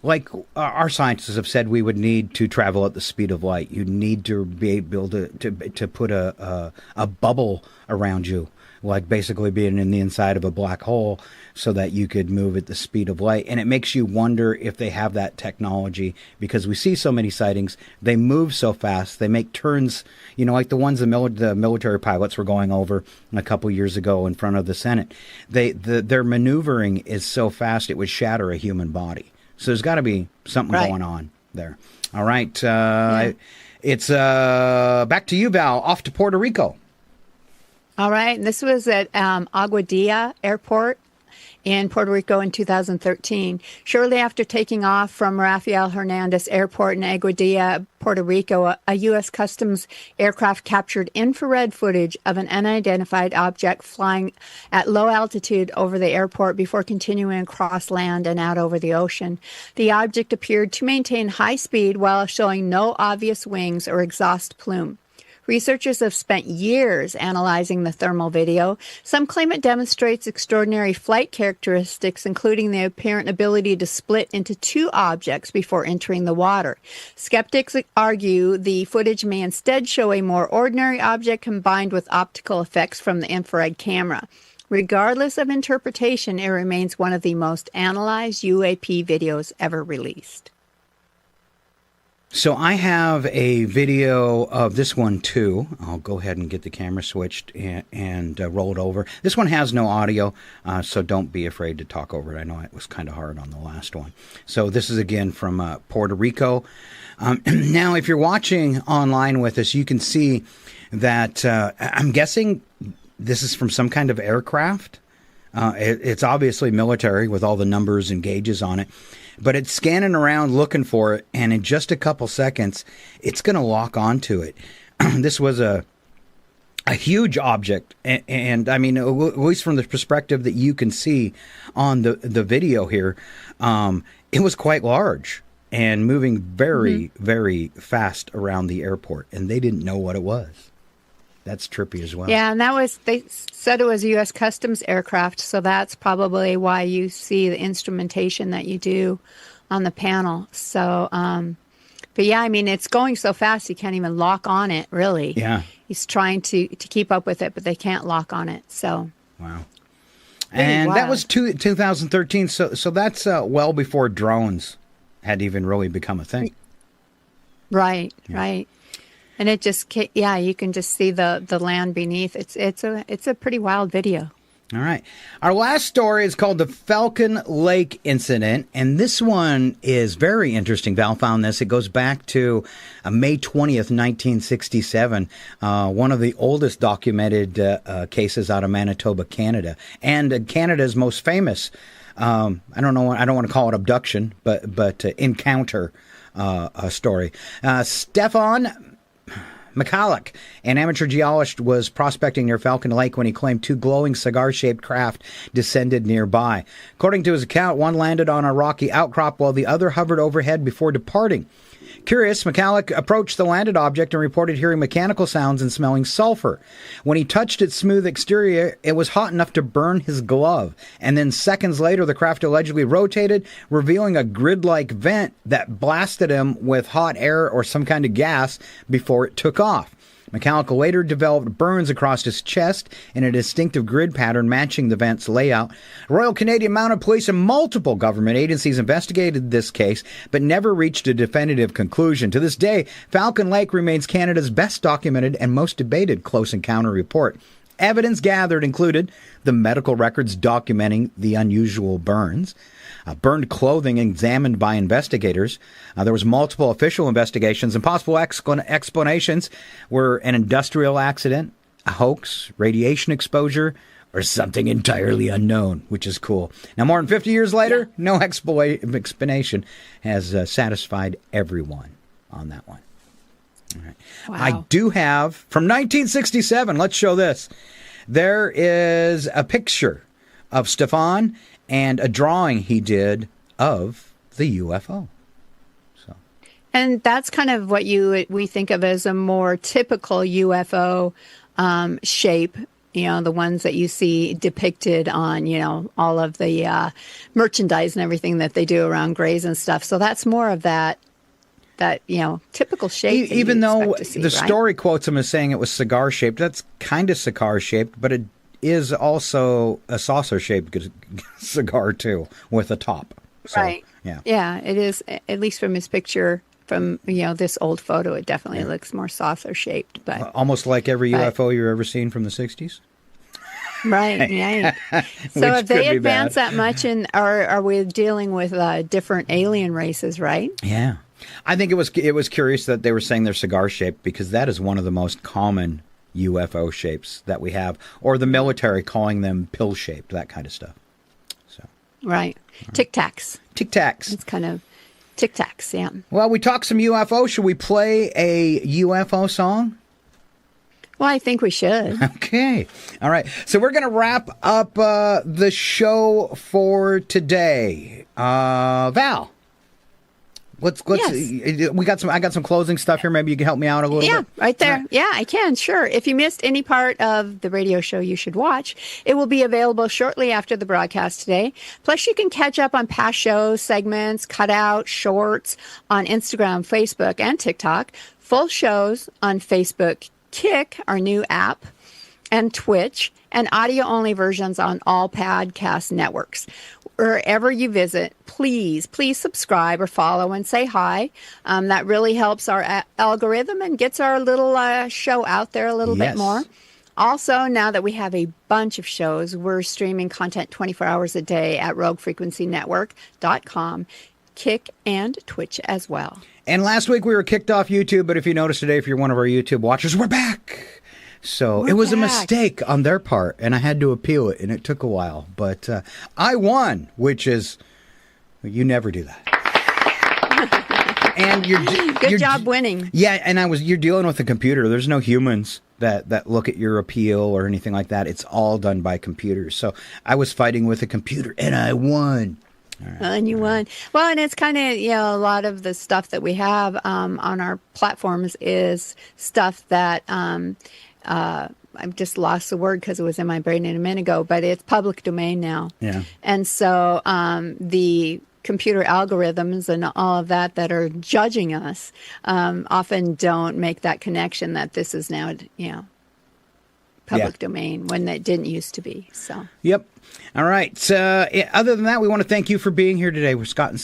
[SPEAKER 6] Like our scientists have said, we would need to travel at the speed of light. You need to be able to put a bubble around you, like basically being in the inside of a black hole, so that you could move at the speed of light. And it makes you wonder if they have that technology, because we see so many sightings. They move so fast. They make turns, like the ones the military pilots were going over a couple years ago in front of the Senate. Their maneuvering is so fast it would shatter a human body. So there's got to be something going on there. All right. It's back to you, Val, off to Puerto Rico.
[SPEAKER 5] All right. This was at Aguadilla Airport. in Puerto Rico in 2013. Shortly after taking off from Rafael Hernandez Airport in Aguadilla, Puerto Rico, a U.S. Customs aircraft captured infrared footage of an unidentified object flying at low altitude over the airport before continuing across land and out over the ocean. The object appeared to maintain high speed while showing no obvious wings or exhaust plume. Researchers have spent years analyzing the thermal video. Some claim it demonstrates extraordinary flight characteristics, including the apparent ability to split into two objects before entering the water. Skeptics argue the footage may instead show a more ordinary object combined with optical effects from the infrared camera. Regardless of interpretation, it remains one of the most analyzed UAP videos ever released.
[SPEAKER 6] So I have a video of this one, too. I'll go ahead and get the camera switched and roll it over. This one has no audio, so don't be afraid to talk over it. I know it was kind of hard on the last one. So this is, again, from Puerto Rico. Now, if you're watching online with us, you can see that I'm guessing this is from some kind of aircraft. It's obviously military with all the numbers and gauges on it. But it's scanning around looking for it, and in just a couple seconds, it's going to lock onto it. This was a huge object, and I mean, at least from the perspective that you can see on the video here, it was quite large and moving very, very fast around the airport, and they didn't know what it was. That's trippy as well.
[SPEAKER 5] Yeah, and they said it was a U.S. Customs aircraft, so that's probably why you see the instrumentation that you do on the panel. So, but yeah, I mean, it's going so fast you can't even lock on it, really.
[SPEAKER 6] Yeah.
[SPEAKER 5] He's trying to keep up with it, but they can't lock on it, so.
[SPEAKER 6] Wow. And that was 2013, so that's well before drones had even really become a thing.
[SPEAKER 5] Right, right. And it just, yeah, you can just see the land beneath. It's a pretty wild video.
[SPEAKER 6] All right. Our last story is called the Falcon Lake Incident, and this one is very interesting. Val found this. It goes back to May 20th, 1967, one of the oldest documented cases out of Manitoba, Canada, and Canada's most famous, I don't want to call it abduction, but encounter story. Stefan McCulloch, an amateur geologist, was prospecting near Falcon Lake when he claimed two glowing cigar-shaped craft descended nearby. According to his account, one landed on a rocky outcrop while the other hovered overhead before departing. Curious, McCulloch approached the landed object and reported hearing mechanical sounds and smelling sulfur. When he touched its smooth exterior, it was hot enough to burn his glove. And then seconds later, the craft allegedly rotated, revealing a grid-like vent that blasted him with hot air or some kind of gas before it took off. McCulloch later developed burns across his chest in a distinctive grid pattern matching the vent's layout. Royal Canadian Mounted Police and multiple government agencies investigated this case, but never reached a definitive conclusion. To this day, Falcon Lake remains Canada's best documented and most debated close encounter report. Evidence gathered included the medical records documenting the unusual burns, burned clothing examined by investigators. There was multiple official investigations, and possible explanations were an industrial accident, a hoax, radiation exposure, or something entirely unknown, which is cool. Now, more than 50 years later, no explanation has satisfied everyone on that one. All right.
[SPEAKER 5] Wow.
[SPEAKER 6] I do have, from 1967, let's show this. There is a picture of Stefan and a drawing he did of the UFO.
[SPEAKER 5] And that's kind of what we think of as a more typical UFO shape. You know, the ones that you see depicted on, you know, all of the merchandise and everything that they do around graves and stuff. So that's more of that, you know, typical shape.
[SPEAKER 6] Even though the story quotes him as saying it was cigar-shaped, that's kind of cigar-shaped, but it is also a saucer-shaped cigar, too, with a top. So,
[SPEAKER 5] right.
[SPEAKER 6] Yeah.
[SPEAKER 5] Yeah, it is, at least from his picture, from, you know, this old photo, it definitely looks more saucer-shaped. But
[SPEAKER 6] almost like every UFO you've ever seen from the 60s?
[SPEAKER 5] Right, yeah. So if they advance that much, are we dealing with different alien races, right?
[SPEAKER 6] Yeah. I think it was curious that they were saying they're cigar-shaped, because that is one of the most common UFO shapes that we have, or the military calling them pill-shaped, that kind of stuff.
[SPEAKER 5] Right. Tic Tacs.
[SPEAKER 6] Tic Tacs.
[SPEAKER 5] It's kind of Tic Tacs, yeah.
[SPEAKER 6] Well, we talked some UFO. Should we play a UFO song?
[SPEAKER 5] Well, I think we should.
[SPEAKER 6] Okay. All right. So we're going to wrap up the show for today. Val.
[SPEAKER 5] Yes.
[SPEAKER 6] I got some closing stuff here. Maybe you can help me out a little bit.
[SPEAKER 5] Yeah, right there. Yeah, I can. Sure. If you missed any part of the radio show you should watch, it will be available shortly after the broadcast today. Plus, you can catch up on past shows, segments, cutouts, shorts on Instagram, Facebook, and TikTok. Full shows on Facebook, Kick, our new app, and Twitch, and audio-only versions on all podcast networks. Wherever you visit, please subscribe or follow and say hi. That really helps our algorithm and gets our little show out there a little bit more. Also, now that we have a bunch of shows, we're streaming content 24 hours a day at roguefrequencynetwork.com, Kick, and Twitch as well.
[SPEAKER 6] And last week we were kicked off YouTube, but if you notice today, if you're one of our YouTube watchers, we're back. So it was a mistake on their part, and I had to appeal it, and it took a while. But I won, which is, you never do that. And
[SPEAKER 5] Good job winning.
[SPEAKER 6] Yeah, and you're dealing with a computer. There's no humans that look at your appeal or anything like that. It's all done by computers. So I was fighting with a computer, and I won.
[SPEAKER 5] Right. And you won. Well, and it's kind of, a lot of the stuff that we have on our platforms is stuff that I've just lost the word because it was in my brain a minute ago, but it's public domain now.
[SPEAKER 6] Yeah.
[SPEAKER 5] And so the computer algorithms and all of that are judging us often don't make that connection that this is now, public domain when that didn't used to be. So.
[SPEAKER 6] Yep. All right. Other than that, we want to thank you for being here today. We're Scott and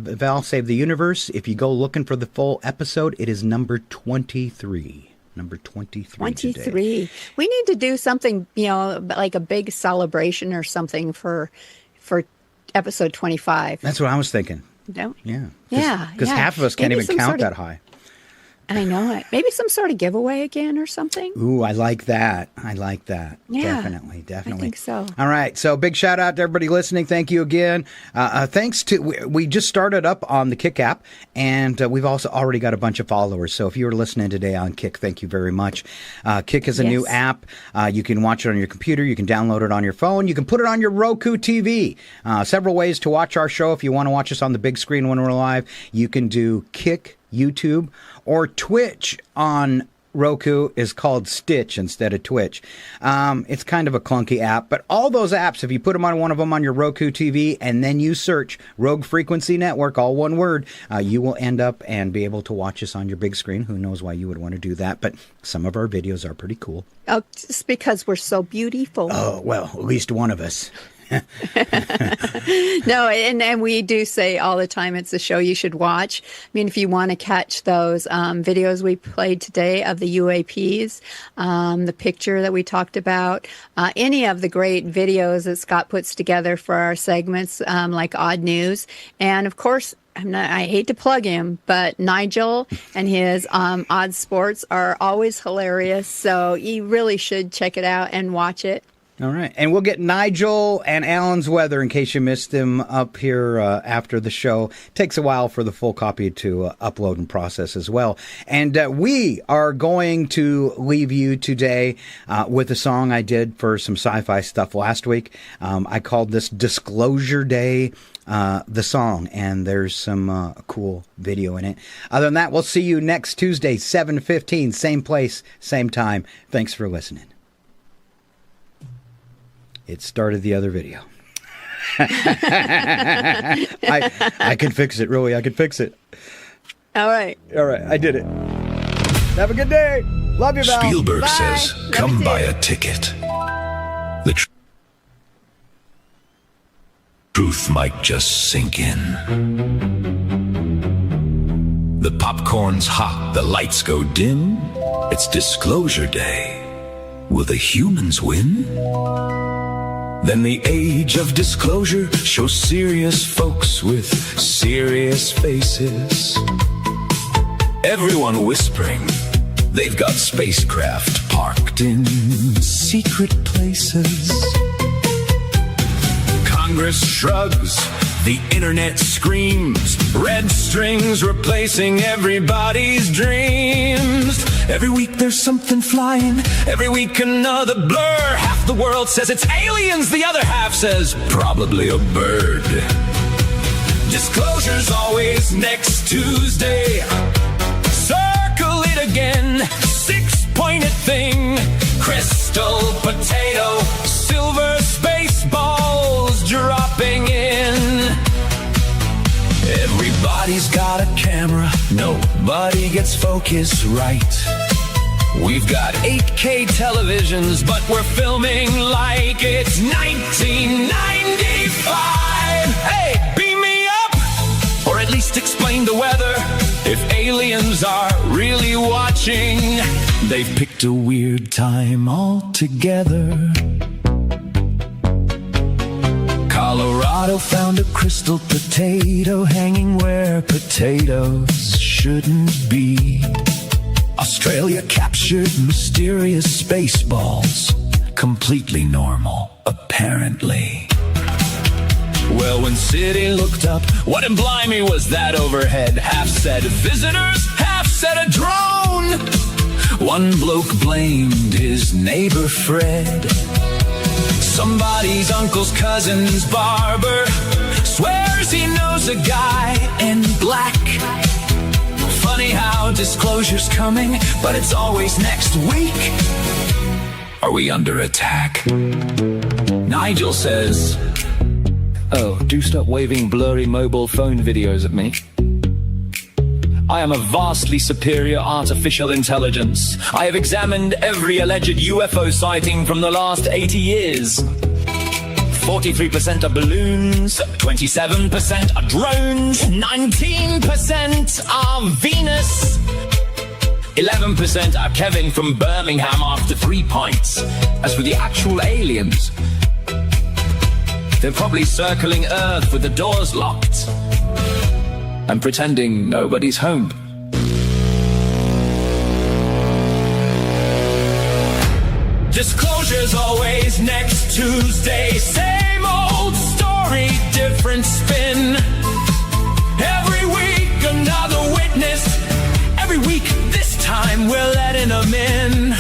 [SPEAKER 6] Val Save the Universe. If you go looking for the full episode, it is number 23. Number 23.
[SPEAKER 5] 23.
[SPEAKER 6] Today.
[SPEAKER 5] We need to do something, like a big celebration or something for episode 25.
[SPEAKER 6] That's what I was thinking.
[SPEAKER 5] No?
[SPEAKER 6] Yeah.
[SPEAKER 5] Yeah.
[SPEAKER 6] Because half of us can't even count that high.
[SPEAKER 5] I know it. Maybe some sort of giveaway again or something.
[SPEAKER 6] Ooh, I like that.
[SPEAKER 5] Yeah,
[SPEAKER 6] Definitely.
[SPEAKER 5] I think so.
[SPEAKER 6] All right. So big shout out to everybody listening. Thank you again. Thanks to, we just started up on the Kick app, and we've also already got a bunch of followers. So if you were listening today on Kick, thank you very much. Kick is a new app. You can watch it on your computer. You can download it on your phone. You can put it on your Roku TV. Several ways to watch our show. If you want to watch us on the big screen when we're live, you can do Kick YouTube, or Twitch on Roku is called Stitch instead of Twitch. It's kind of a clunky app, but all those apps, if you put them on one of them on your Roku TV and then you search Rogue Frequency Network, all one word, you will end up and be able to watch us on your big screen. Who knows why you would want to do that, but some of our videos are pretty cool.
[SPEAKER 5] Oh, just because we're so beautiful.
[SPEAKER 6] Oh, well, at least one of us.
[SPEAKER 5] No, and we do say all the time it's a show you should watch. I mean, if you want to catch those videos we played today of the UAPs, the picture that we talked about, any of the great videos that Scott puts together for our segments, like Odd News, and of course, I hate to plug him, but Nigel and his Odd Sports are always hilarious. So you really should check it out and watch it.
[SPEAKER 6] All right. And we'll get Nigel and Alan's weather, in case you missed them, up here after the show. Takes a while for the full copy to upload and process as well. And we are going to leave you today with a song I did for some sci-fi stuff last week. I called this Disclosure Day, the song, and there's some cool video in it. Other than that, we'll see you next Tuesday, 7:15, same place, same time. Thanks for listening. It started the other video. I can fix it, really. I can fix it.
[SPEAKER 5] All right.
[SPEAKER 6] I did it. Have a good day. Love you, Val.
[SPEAKER 2] Spielberg
[SPEAKER 5] Bye.
[SPEAKER 2] says,
[SPEAKER 5] Love
[SPEAKER 2] come
[SPEAKER 5] you
[SPEAKER 2] buy
[SPEAKER 5] too.
[SPEAKER 2] a ticket. The truth might just sink in. The popcorn's hot, the lights go dim. It's Disclosure Day. Will the humans win? Then the age of disclosure shows serious folks with serious faces. Everyone whispering they've got spacecraft parked in secret places. Congress shrugs, the internet screams, red strings replacing everybody's dreams. Every week there's something flying, every week another blur. Half the world says it's aliens, the other half says probably a bird. Disclosure's always next Tuesday. Circle it again, 6-pointed thing. Crystal potato, silver space balls dropping in. Everybody's got a camera, nobody gets focus right. We've got 8K televisions, but we're filming like it's 1995. Hey, beam me up, or at least explain the weather. If aliens are really watching, they've picked a weird time altogether. Colorado found a crystal potato hanging where potatoes shouldn't be. Australia captured mysterious space balls. Completely normal, apparently. Well, when City looked up, what in blimey was that overhead? Half said visitors, half said a drone. One bloke blamed his neighbor Fred. Somebody's uncle's cousin's barber swears he knows a guy in black. Funny how disclosure's coming, but it's always next week. Are we under attack? Nigel says, "Oh, do stop waving blurry mobile phone videos at me. I am a vastly superior artificial intelligence. I have examined every alleged UFO sighting from the last 80 years. 43% are balloons, 27% are drones, 19% are Venus, 11% are Kevin from Birmingham after 3 pints. As for the actual aliens, they're probably circling Earth with the doors locked and pretending nobody's home." Disclosure's always next Tuesday. Same old story, different spin. Every week another witness. Every week this time we're letting them in.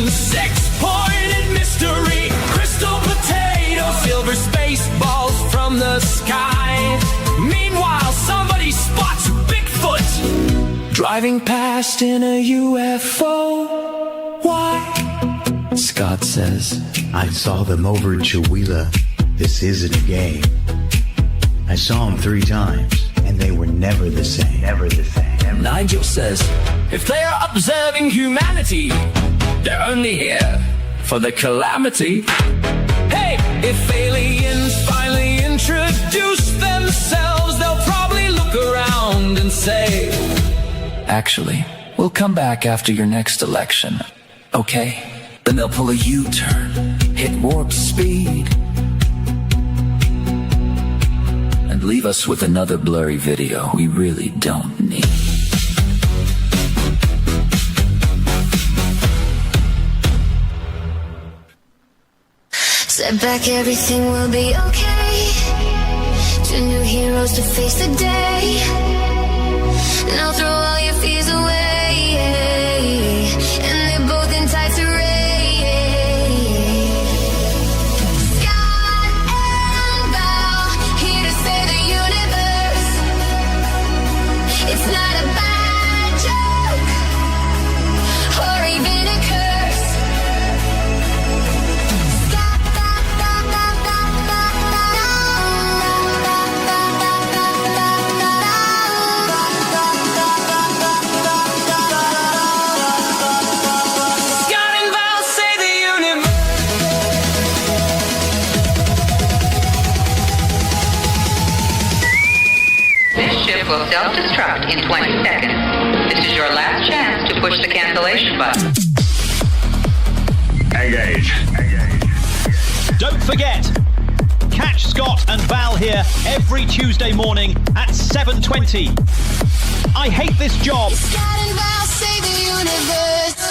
[SPEAKER 2] 6-pointed mystery. Crystal potato, silver space balls from the sky. Meanwhile, somebody spots Bigfoot driving past in a UFO. Why? Scott says,
[SPEAKER 19] "I saw them over at Chihuahua. This isn't a game. I saw them 3 times, and they were never the same. Never the same."
[SPEAKER 2] Nigel says, "If they are observing humanity, they're only here for the calamity." Hey, if aliens finally introduce themselves, they'll probably look around and say, "Actually, we'll come back after your next election. Okay?" Then they'll pull a U-turn, hit warp speed, and leave us with another blurry video we really don't need.
[SPEAKER 4] Step back, everything will be okay. 2 new heroes to face the day. Now throw all your fears away. And they're both in tights array. Scott and Val, here to save the universe. It's not a bad joke, or even a curse.
[SPEAKER 20] Will self-destruct in 20 seconds. This is your last chance to push the cancellation button.
[SPEAKER 1] Engage. Don't forget, catch Scott and Val here every Tuesday morning at 7:20. I hate this job.
[SPEAKER 4] Scott and Val save the universe.